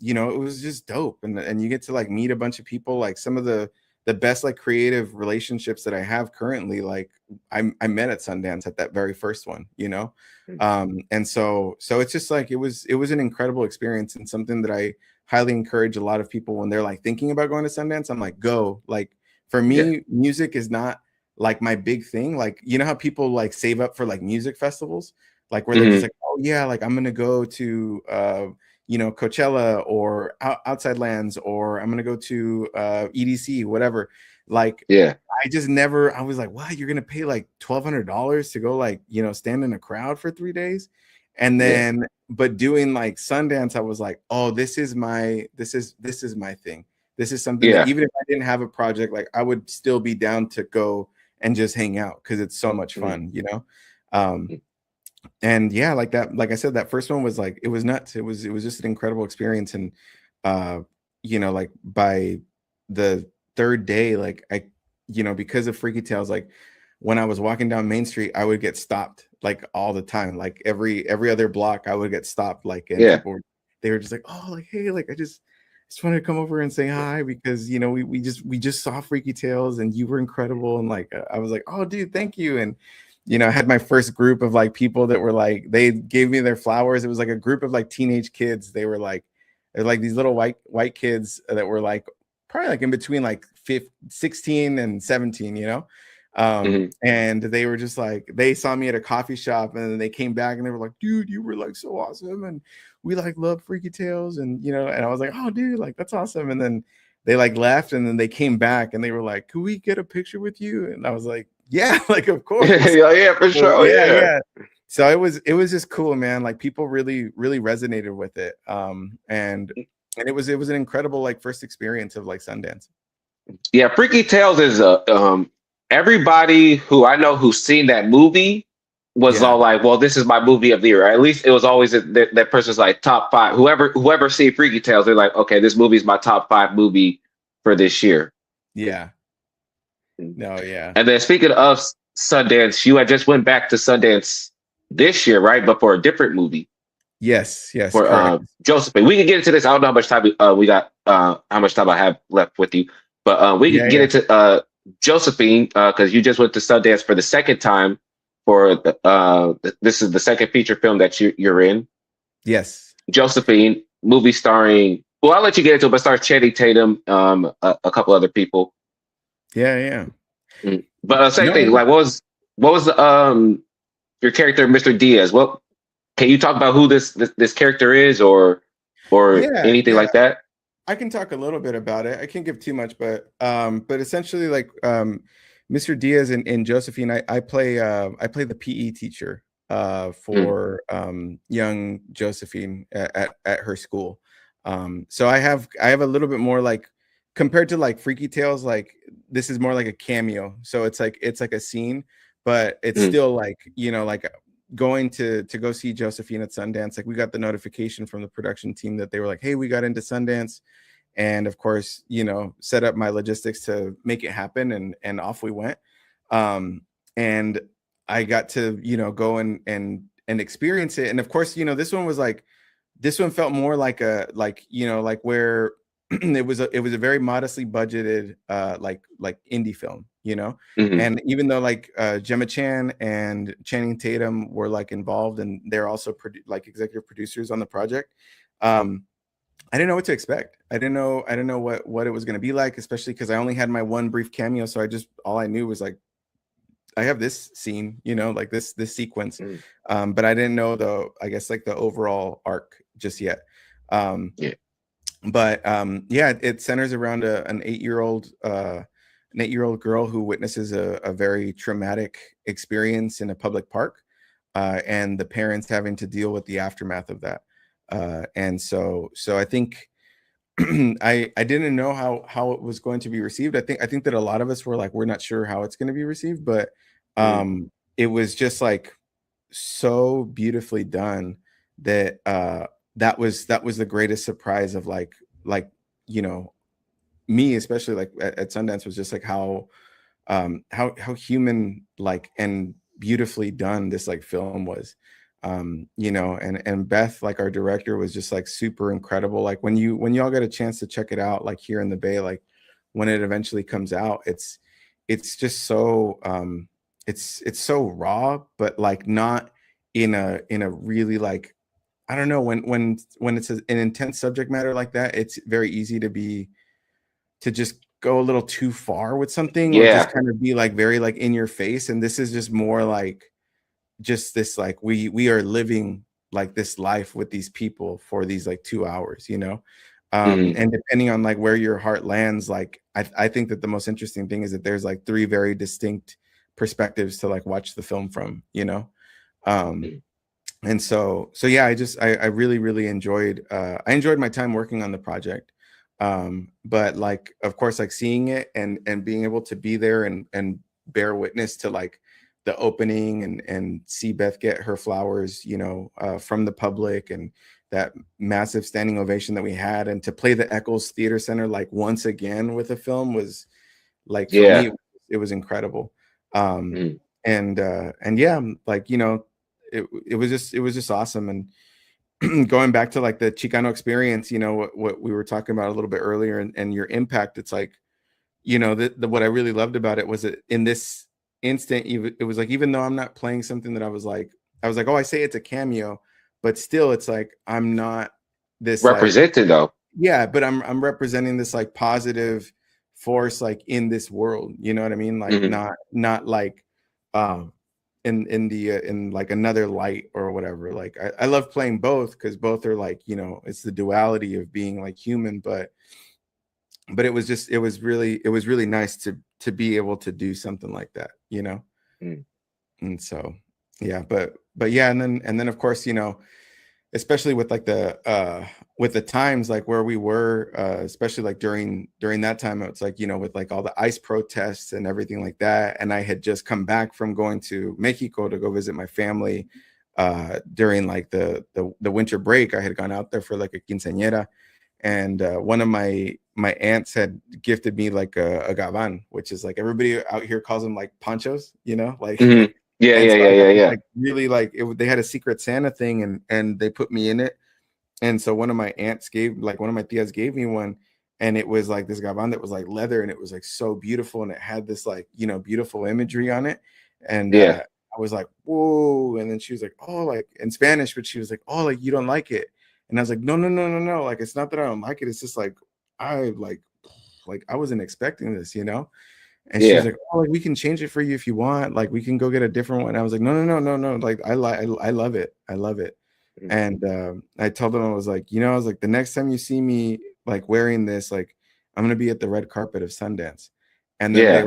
you know, it was just dope. And you get to like meet a bunch of people, like some of the best like creative relationships that I have currently. Like I met at Sundance at that very first one, you know? And so it's just like, it was an incredible experience, and something that I highly encourage a lot of people when they're like thinking about going to Sundance. I'm like, go. Like, for me, music is not like my big thing. Like, you know how people like save up for like music festivals, like where they're just like, oh yeah, like I'm gonna go to you know, Coachella or Outside Lands, or I'm gonna go to EDC, whatever. Like, I just never, I was like, wow, you're gonna pay like $1,200 to go, like, you know, stand in a crowd for 3 days. And then but doing like Sundance, I was like, oh, this is my thing. This is something that even if I didn't have a project, like I would still be down to go and just hang out, because it's so much fun, you know. And yeah, like that, like I said, that first one was like, it was nuts. It was just an incredible experience. And you know, like by the third day, like I, you know, because of Freaky Tales, like when I was walking down Main Street, I would get stopped like all the time. Like every other block, I would get stopped. Like, and people, they were just like, oh, like, hey, like I just wanted to come over and say hi, because, you know, we just saw Freaky Tales and you were incredible. And like, I was like, oh, dude, thank you. And, you know, I had my first group of like people that were like, they gave me their flowers. It was like a group of like teenage kids. They're like these little white kids that were like probably like in between like 16 and 17, you know. And they were just like, they saw me at a coffee shop, and then they came back and they were like, dude, you were like so awesome, and we like love Freaky Tales, and you know. And I was like, oh dude, like that's awesome. And then they like left, and then they came back and they were like, could we get a picture with you? And I was like, yeah, like of course. Yeah, for sure. Yeah. So it was just cool, man. Like people really resonated with it. And it was an incredible like first experience of like Sundance. Yeah, Freaky Tales is everybody who I know who's seen that movie was all like, well, this is my movie of the year. Or at least it was always that person's like top 5. Whoever see Freaky Tales, they're like, okay, this movie is my top 5 movie for this year. Yeah. No, yeah. And then speaking of Sundance, you had just went back to Sundance this year, right? But for a different movie. Yes. For Josephine. We can get into this. I don't know how much time we got, how much time I have left with you. But we can get into Josephine, because you just went to Sundance for the second time for this is the second feature film that you're in. Yes. Josephine, movie starring, well, I'll let you get into it, but stars Channing Tatum, a couple other people. Yeah. But same thing. Like, what was the your character, Mr. Diaz? Well, can you talk about who this character is, or anything like that? I can talk a little bit about it. I can't give too much, but essentially, like Mr. Diaz in Josephine, I play the PE teacher for young Josephine at her school. So I have a little bit more, like, compared to like Freaky Tales, like this is more like a cameo. So it's like a scene, but it's still like, you know, like going to go see Josephine at Sundance. Like we got the notification from the production team that they were like, hey, we got into Sundance. And of course, you know, set up my logistics to make it happen, and off we went. And I got to, you know, go and experience it. And of course, you know, this one felt more like you know, like where it was a very modestly budgeted like indie film, you know. And even though like Gemma Chan and Channing Tatum were like involved, and they're also like executive producers on the project, I didn't know what to expect. I didn't know what it was going to be like, especially because I only had my one brief cameo. So all I knew was like, I have this scene, you know, like this sequence. But I didn't know I guess like the overall arc just yet. But yeah, it centers around an 8-year-old girl who witnesses a very traumatic experience in a public park, and the parents having to deal with the aftermath of that. And so I think I didn't know how it was going to be received. I think that a lot of us were like, we're not sure how it's going to be received, but it was just like so beautifully done that that was the greatest surprise of like you know, me especially, like at Sundance, was just like how human like and beautifully done this like film was. You know, and Beth, like our director, was just like super incredible. Like when y'all get a chance to check it out, like here in the Bay, like when it eventually comes out, it's just so it's so raw, but like not in a really like, I don't know, when it's an intense subject matter like that, it's very easy to just go a little too far with something, or just kind of be like very like in your face. And this is just more like just this like we are living like this life with these people for these like 2 hours, you know. And depending on like where your heart lands, like I think that the most interesting thing is that there's like 3 very distinct perspectives to like watch the film from, you know. And so yeah, I really enjoyed I enjoyed my time working on the project. But like, of course, like seeing it and being able to be there and bear witness to like the opening and see Beth get her flowers, you know, from the public, and that massive standing ovation that we had, and to play the Eccles Theater Center like once again with a film was like, for me, it was incredible. And yeah, like, you know, it was just awesome. And going back to like the Chicano experience, you know, what we were talking about a little bit earlier, and your impact, it's like, you know, what I really loved about it was that in this instant, it was like, even though I'm not playing something that I was like, oh, I say it's a cameo, but still it's like, I'm not this represented like, though. Yeah, but I'm representing this like positive force like in this world, you know what I mean? Like not like in like another light or whatever. Like I love playing both, because both are like, you know, it's the duality of being like human, but it was really nice to be able to do something like that, you know. And so yeah, but yeah, and then of course, you know, especially with like the times like where we were, especially like during that time, it's like, you know, with like all the ICE protests and everything like that, and I had just come back from going to Mexico to go visit my family during like the winter break. I had gone out there for like a quinceañera, and one of my aunts had gifted me like a gavan, which is like, everybody out here calls them like ponchos, you know, like Yeah. Like really like they had a Secret Santa thing, and they put me in it. And so one of my aunts one of my tias gave me one, and it was like this gavan that was like leather, and it was like so beautiful, and it had this like, you know, beautiful imagery on it. And I was like, whoa. And then she was like, oh, like in Spanish, but she was like, oh, like you don't like it. And I was like, no, like it's not that I don't like it, it's just like I like I wasn't expecting this, you know. And she was like, oh, like we can change it for you if you want, like we can go get a different one. And I was like, no, like I love it, And I told them, I was like, you know, I was like, the next time you see me like wearing this, like I'm gonna be at the red carpet of Sundance. And then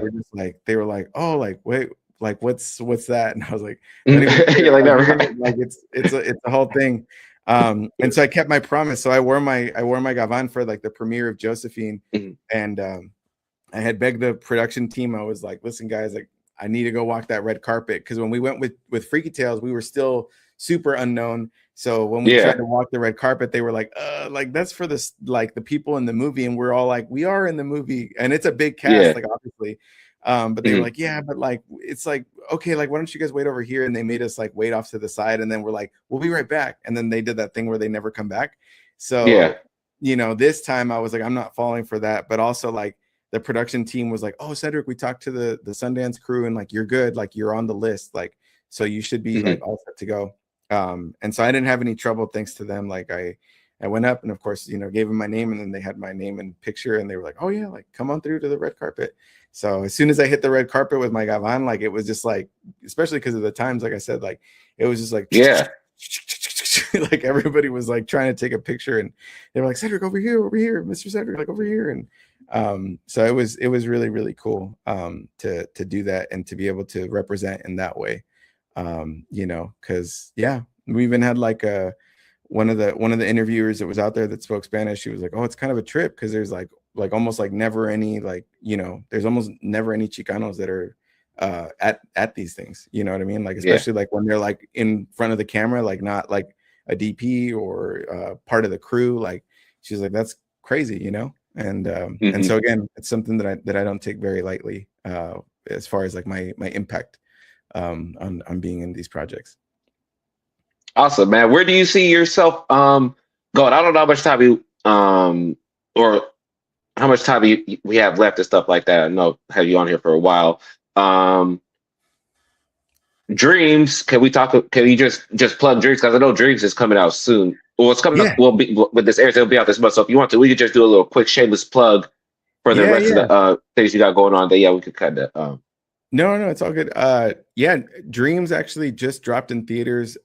they were like, oh, like wait, like what's that? And I was like, you're like, no, like it's a whole thing. And so I kept my promise. So I wore my gavan for like the premiere of Josephine. And I had begged the production team. I was like, listen, guys, like I need to go walk that red carpet. Because when we went with Freaky Tales, we were still super unknown. So when we tried to walk the red carpet, they were like that's for this, like the people in the movie. And we're all like, we are in the movie. And it's a big cast, like obviously. But they were like, yeah, but like, it's like, okay, like, why don't you guys wait over here? And they made us like wait off to the side. And then we're like, we'll be right back. And then they did that thing where they never come back. So, you know, this time I was like, I'm not falling for that. But also like, the production team was like, oh, Sedrick, we talked to the Sundance crew, and like, you're good. Like you're on the list. Like, so you should be like all set to go. And so I didn't have any trouble thanks to them. Like I went up and of course, you know, gave them my name, and then they had my name and picture, and they were like, oh yeah, like come on through to the red carpet. So as soon as I hit the red carpet with my gavan, like it was just like, especially because of the times, like I said, like it was just like, like everybody was like trying to take a picture, and they were like, Sedrick, over here, Mr. Sedrick, like over here. And so it was really, really cool to do that and to be able to represent in that way. You know, because we even had like one of the interviewers that was out there that spoke Spanish. She was like, oh, it's kind of a trip because there's like almost like never any, like, you know, there's almost never any Chicanos that are at these things, you know what I mean? Like, especially like when they're like in front of the camera, like not like a DP or part of the crew. Like, she's like, that's crazy, you know? And and so again, it's something that I don't take very lightly as far as like my impact on being in these projects. Awesome, man. Where do you see yourself going? I don't know how much time you or how much time we have left and stuff like that. I know I have you on here for a while. Dreams, can you just plug Dreams? Because I know Dreams is coming out soon. Well, it's coming up, will be with this airs, it'll be out this month. So if you want to, we could just do a little quick shameless plug for the rest of the things you got going on. That we could kind of No, it's all good. Dreams actually just dropped in theaters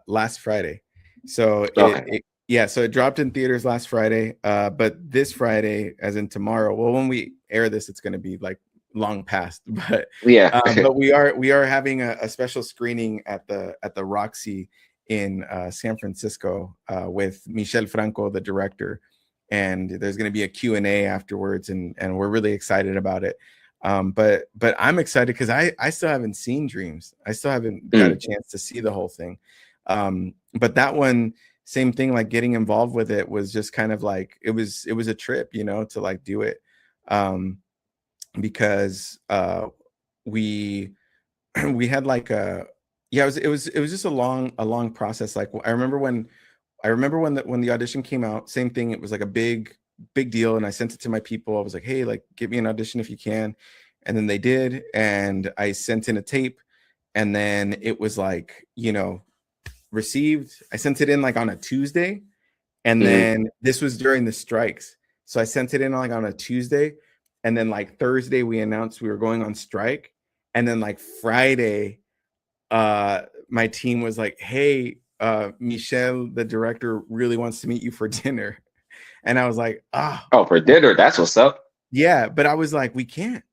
last Friday. So it dropped in theaters last Friday. But this Friday, as in tomorrow, well, when we air this, it's going to be like long past. But but we are having a special screening at the Roxy in San Francisco with Michel Franco, the director, and there's going to be a Q&A afterwards, and we're really excited about it. But I'm excited because I still haven't seen Dreams. I still haven't got a chance to see the whole thing. But that one, same thing, like getting involved with it was just kind of like, it was a trip, you know, to like do it. Because we had like it was just a long process. Like I remember when the audition came out, same thing. It was like a big deal. And I sent it to my people. I was like, hey, like give me an audition if you can. And then they did. And I sent in a tape, and then it was like, you know, received. I sent it in like on a Tuesday. And then this was during the strikes. So I sent it in like on a Tuesday. And then like Thursday, we announced we were going on strike. And then like Friday, my team was like, hey, Michel, the director, really wants to meet you for dinner. And I was like, oh, for dinner. That's what's up. Yeah. But I was like, we can't.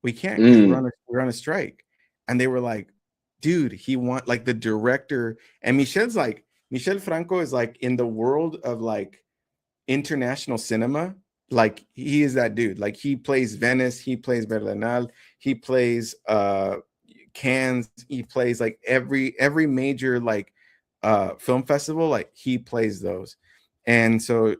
We're on a strike. And they were like, dude, like the director. And Michel Franco is like in the world of like international cinema. Like he is that dude. Like he plays Venice, he plays Berlinale, he plays Cannes, he plays like every major like film festival, like he plays those. And so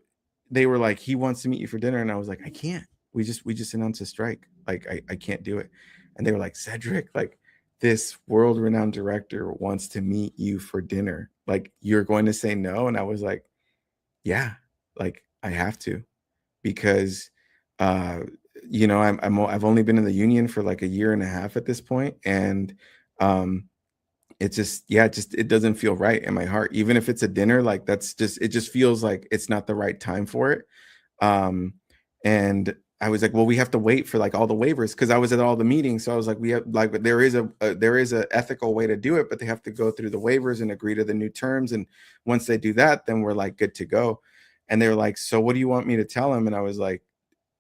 they were like, he wants to meet you for dinner. And I was like, I can't. We just announced a strike. Like I can't do it. And they were like, Sedrick, like this world-renowned director wants to meet you for dinner. Like you're going to say no? And I was like, yeah, like I have to. Because you know, I've only been in the union for like a year and a half at this point, and it doesn't feel right in my heart. Even if it's a dinner, like it just feels like it's not the right time for it. And I was like, well, we have to wait for like all the waivers, because I was at all the meetings. So I was like, we have like there is a ethical way to do it, but they have to go through the waivers and agree to the new terms. And once they do that, then we're like good to go. And they were like, so what do you want me to tell him? And I was like,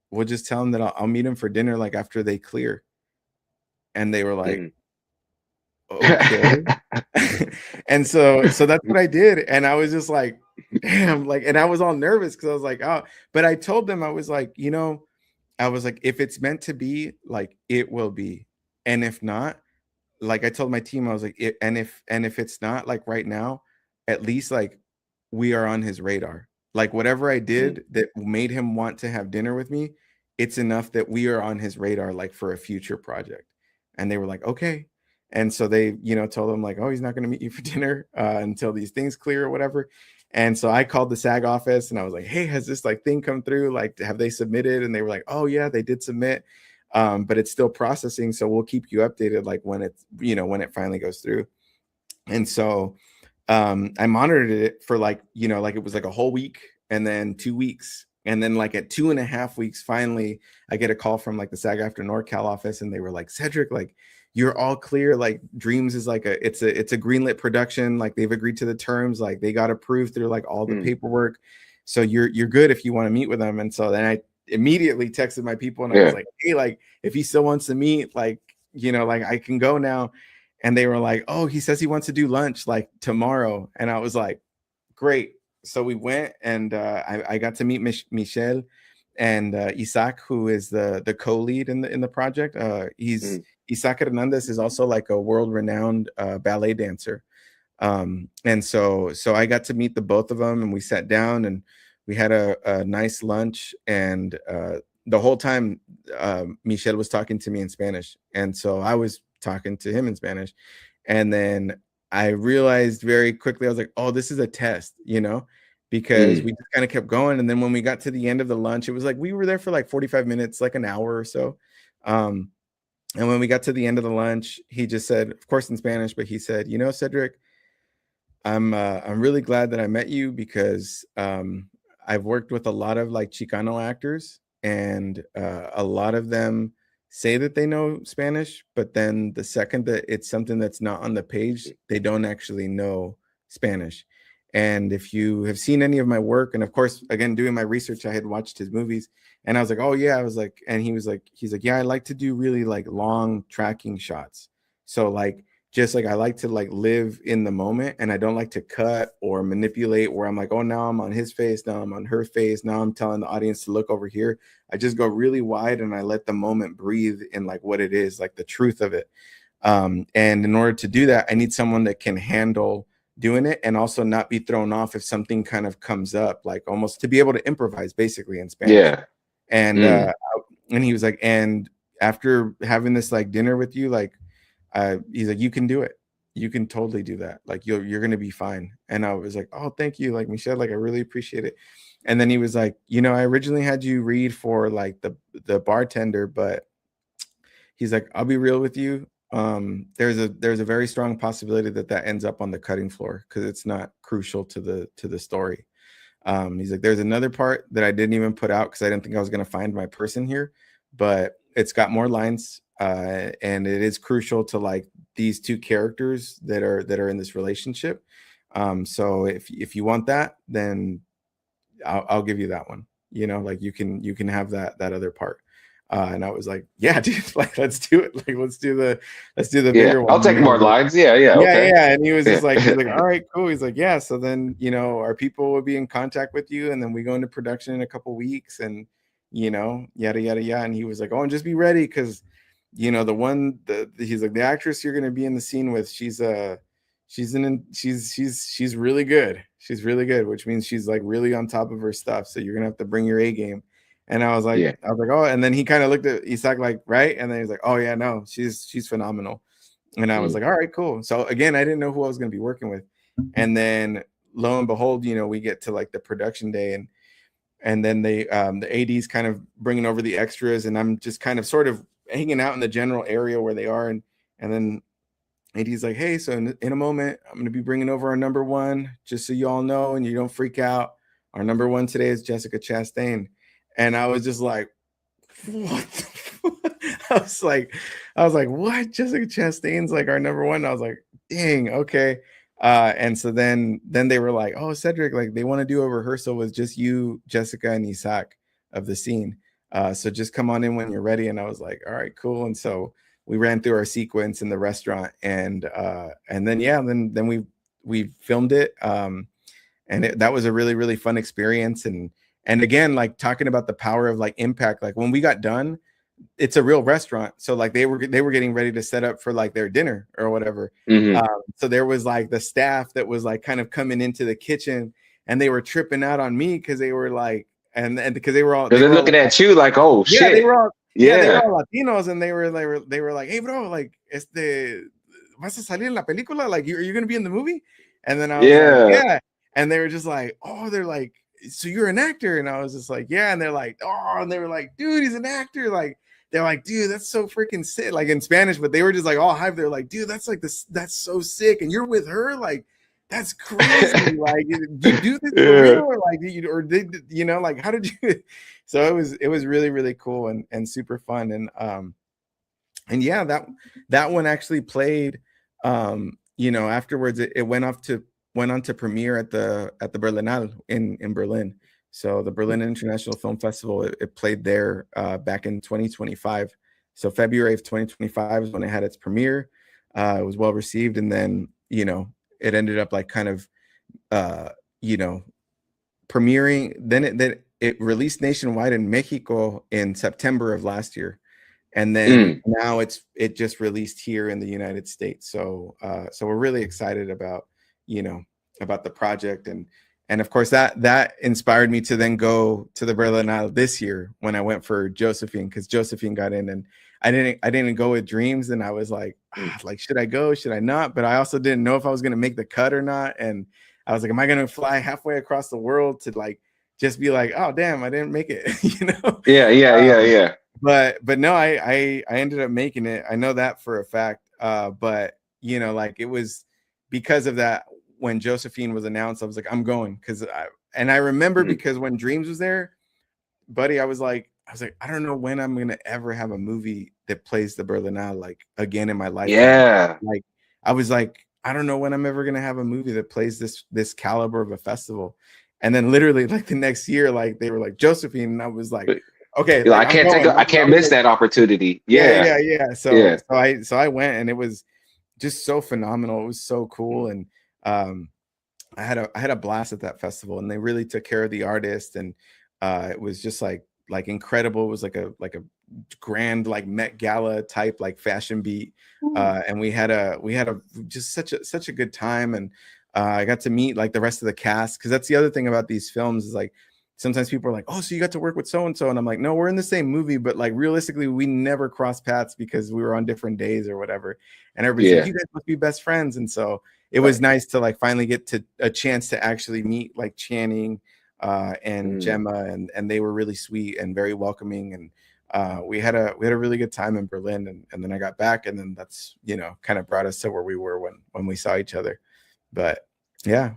we'll just tell him that I'll meet him for dinner, like after they clear. And they were like, okay. And so that's what I did. And I was just like, damn, like, and I was all nervous because I was like, oh, but I told them, I was like, you know, I was like, if it's meant to be, like, it will be. And if not, like I told my team, I was like, and if it's not like right now, at least like we are on his radar. Like whatever I did that made him want to have dinner with me, it's enough that we are on his radar, like for a future project. And they were like, okay. And so they, you know, told him like, oh, he's not going to meet you for dinner until these things clear or whatever. And so I called the SAG office and I was like, hey, has this like thing come through? Like, have they submitted? And they were like, oh yeah, they did submit, but it's still processing. So we'll keep you updated, like when it's, you know, when it finally goes through. And so I monitored it for like, you know, like it was like a whole week and then 2 weeks. And then like at 2.5 weeks, finally, I get a call from like the SAG-AFTRA NorCal office. And they were like, Sedrick, like, you're all clear. Like Dreams is like it's a greenlit production. Like they've agreed to the terms. Like they got approved through like all the paperwork. So you're good if you want to meet with them. And so then I immediately texted my people and I was like, hey, like if he still wants to meet, like, like I can go now. And they were like, oh, he says he wants to do lunch like tomorrow. And I was like, great. So we went and I got to meet Michelle and Isaac, who is the co-lead in the project. Isaac Hernandez is also like a world-renowned ballet dancer. And so I got to meet the both of them, and we sat down and we had a nice lunch. And the whole time Michelle was talking to me in Spanish. And so I was talking to him in Spanish. And then I realized very quickly, I was like, oh, this is a test, because we just kind of kept going. And then when we got to the end of the lunch, it was like, we were there for like 45 minutes, like an hour or so. And when we got to the end of the lunch, he just said, of course in Spanish, but he said, Sedrick, I'm really glad that I met you, because I've worked with a lot of like Chicano actors, and a lot of them say that they know Spanish, but then the second that it's something that's not on the page, they don't actually know Spanish. And if you have seen any of my work, and of course, again, doing my research, I had watched his movies, and I was like, oh yeah, I was like, and he's like, yeah, I like to do really like long tracking shots. So like, just like I like to like live in the moment, and I don't like to cut or manipulate where I'm like, oh, now I'm on his face, now I'm on her face, now I'm telling the audience to look over here. I just go really wide and I let the moment breathe in like what it is, like the truth of it. And in order to do that, I need someone that can handle doing it and also not be thrown off if something kind of comes up, like almost to be able to improvise basically in Spanish. Yeah. And he was like, and after having this like dinner with you, like, he's like, you can do it. You can totally do that. Like you're going to be fine. And I was like, oh, thank you. Like Michelle, like, I really appreciate it. And then he was like, I originally had you read for like the bartender, but he's like, I'll be real with you. There's a very strong possibility that ends up on the cutting floor, because it's not crucial to the story. He's like, there's another part that I didn't even put out because I didn't think I was going to find my person here, but it's got more lines. And it is crucial to like these two characters that are in this relationship. So if you want that, then I'll give you that one. Like you can have that other part. And I was like, yeah, dude, like let's do it. Like let's do the bigger one. I'll take more lines. Yeah. Okay. Yeah. And he was just like, he's like, all right, cool. He's like, yeah. So then our people will be in contact with you, and then we go into production in a couple weeks, and yada yada yada. And he was like, oh, and just be ready, because he's like, the actress you're going to be in the scene with, she's really good. She's really good, which means she's like really on top of her stuff. So you're going to have to bring your A game. And I was like, oh, and then he kind of looked at Isaac like, right. And then he's like, oh yeah, no, she's phenomenal. And I was like, all right, cool. So again, I didn't know who I was going to be working with. And then lo and behold, we get to like the production day, and then the AD's kind of bringing over the extras, and I'm just kind of sort of hanging out in the general area where they are. And then AD's like, hey, so in a moment, I'm going to be bringing over our number one, just so you all know, and you don't freak out. Our number one today is Jessica Chastain. And I was just like, what? I was like, what? Jessica Chastain's like our number one. I was like, dang, okay. And so then they were like, oh, Sedrick, like they want to do a rehearsal with just you, Jessica, and Isaac of the scene. So just come on in when you're ready. And I was like, all right, cool. And so we ran through our sequence in the restaurant, and then we filmed it. And that was a really, really fun experience. And again, like talking about the power of like impact, like when we got done, it's a real restaurant. So like they were getting ready to set up for like their dinner or whatever. So there was like the staff that was like kind of coming into the kitchen, and they were tripping out on me because they were like, and because they were looking at you like, oh shit. They were all Latinos, and they were like, hey bro, like vas a salir en la película? Like are you gonna be in the movie? And then I was like, yeah. And they were just like, oh, they're like, so you're an actor? And I was just like, yeah. And they're like, oh, and they were like, dude, he's an actor. Like they're like, dude, that's so freaking sick. Like in Spanish, but they were just like all hyped. They're like, dude, that's like this, that's so sick. And you're with her, like that's crazy. Like you do this for real, or like like how did you? So it was really, really cool and super fun. And yeah, that one actually played. You know, afterwards it went on to premiere at the Berlinale in Berlin. So the Berlin International Film Festival, it played there back in 2025. So February of 2025 is when it had its premiere. It was well received, and then, you know, it ended up like kind of you know, premiering. Then it released nationwide in Mexico in September of last year. And then now it just released here in the United States. So so we're really excited about, you know, about the project, and of course that inspired me to then go to the Berlinale this year when I went for Josephine, because Josephine got in, and I didn't go with Dreams, and I was like, like, should I go? Should I not? But I also didn't know if I was gonna make the cut or not, and I was like, am I gonna fly halfway across the world to like just be like, oh damn, I didn't make it, you know? Yeah. But no, I ended up making it. I know that for a fact. But you know, like, it was because of that. When Josephine was announced, I was like, I'm going, because I remember because when Dreams was there, Buddy, I was like, I don't know when I'm gonna ever have a movie that plays the Berlinale like again in my life. Yeah. Like I was like, I don't know when I'm ever gonna have a movie that plays this caliber of a festival. And then literally like the next year, like they were like Josephine, and I was like, okay, like, I can't miss that opportunity. Yeah. So I went, and it was just so phenomenal. It was so cool, and I had a blast at that festival, and they really took care of the artist, and it was just like incredible. It was like a grand like Met Gala type like fashion beat, and we had a just such a good time, and I got to meet like the rest of the cast, because that's the other thing about these films is like sometimes people are like, oh, so you got to work with so and so, and I'm like, no, we're in the same movie, but like realistically we never crossed paths because we were on different days or whatever. And everybody's like, you guys must be best friends. And so it was nice to like finally get to a chance to actually meet like Channing and Gemma, and they were really sweet and very welcoming, and we had a really good time in Berlin, and then I got back, and then that's, you know, kind of brought us to where we were when we saw each other. But yeah.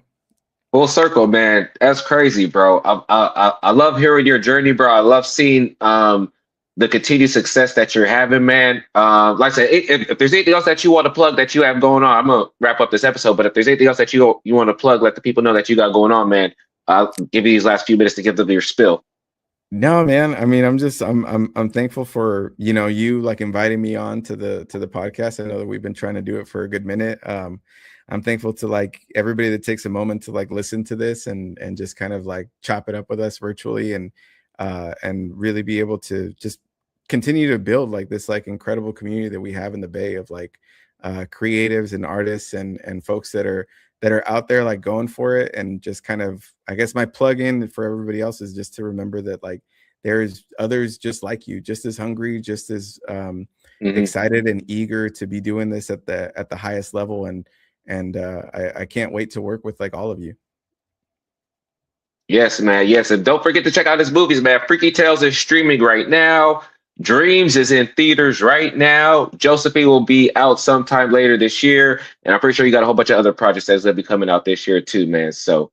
Full circle, man. That's crazy, bro. I love hearing your journey, bro. I love seeing the continued success that you're having, man. Like I said, if there's anything else that you want to plug that you have going on, I'm gonna wrap up this episode. But if there's anything else that you want to plug, let the people know that you got going on, man. I'll give you these last few minutes to give them your spill. No, man. I mean, I'm thankful for, you know, you like inviting me on to the podcast. I know that we've been trying to do it for a good minute. I'm thankful to like everybody that takes a moment to like listen to this and just kind of like chop it up with us virtually, and really be able to just continue to build like this like incredible community that we have in the Bay of like creatives and artists and folks that are out there like going for it. And just kind of, I guess my plug in for everybody else is just to remember that like there's others just like you, just as hungry, just as excited and eager to be doing this at the highest level. And I can't wait to work with like all of you. Yes, man. Yes. And don't forget to check out his movies, man. Freaky Tales is streaming right now. Dreams is in theaters right now. Josephine will be out sometime later this year. And I'm pretty sure you got a whole bunch of other projects that's going to be coming out this year too, man. So.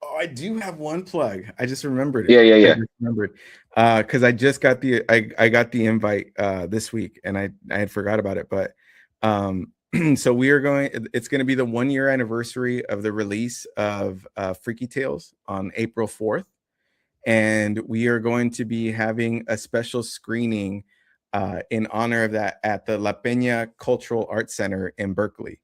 Oh, I do have one plug. I just remembered it. Yeah. I just remembered. Because I just got I got the invite this week, and I had forgot about it. But so it's going to be the 1 year anniversary of the release of Freaky Tales on April 4th. And we are going to be having a special screening in honor of that at the La Peña Cultural Arts Center in Berkeley,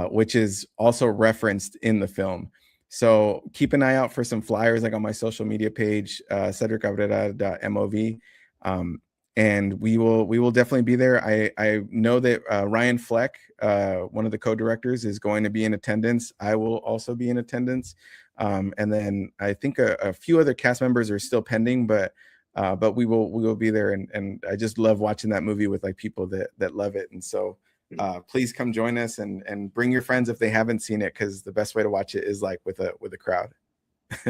which is also referenced in the film. So keep an eye out for some flyers like on my social media page, sedrickcabrera.mov. And we will definitely be there. I know that Ryan Fleck, one of the co-directors, is going to be in attendance. I will also be in attendance. And then I think a few other cast members are still pending, but we will be there. And I just love watching that movie with like people that love it. And so please come join us and bring your friends if they haven't seen it, because the best way to watch it is like with a crowd.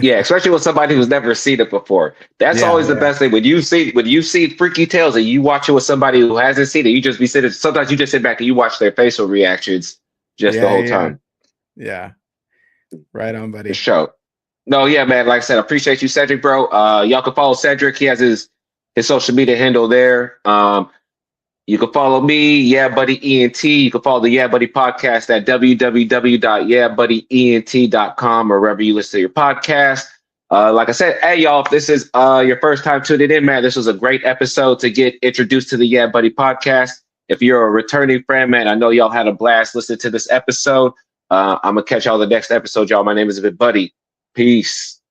Yeah, especially with somebody who's never seen it before. That's always the best thing. When you see Freaky Tales and you watch it with somebody who hasn't seen it, you just be sitting. Sometimes you just sit back and you watch their facial reactions the whole time. Yeah, right on, buddy. The show. No, yeah, man. Like I said, I appreciate you, Sedrick, bro. Y'all can follow Sedrick. He has his social media handle there. You can follow me, Yeah Buddy ENT. You can follow the Yeah Buddy podcast at www.yeahbuddyent.com or wherever you listen to your podcast. Like I said, hey y'all, if this is your first time tuning in, man, this was a great episode to get introduced to the Yeah Buddy podcast. If you're a returning friend, man, I know y'all had a blast listening to this episode. I'm gonna catch y'all the next episode, y'all. My name is Buddy. Peace.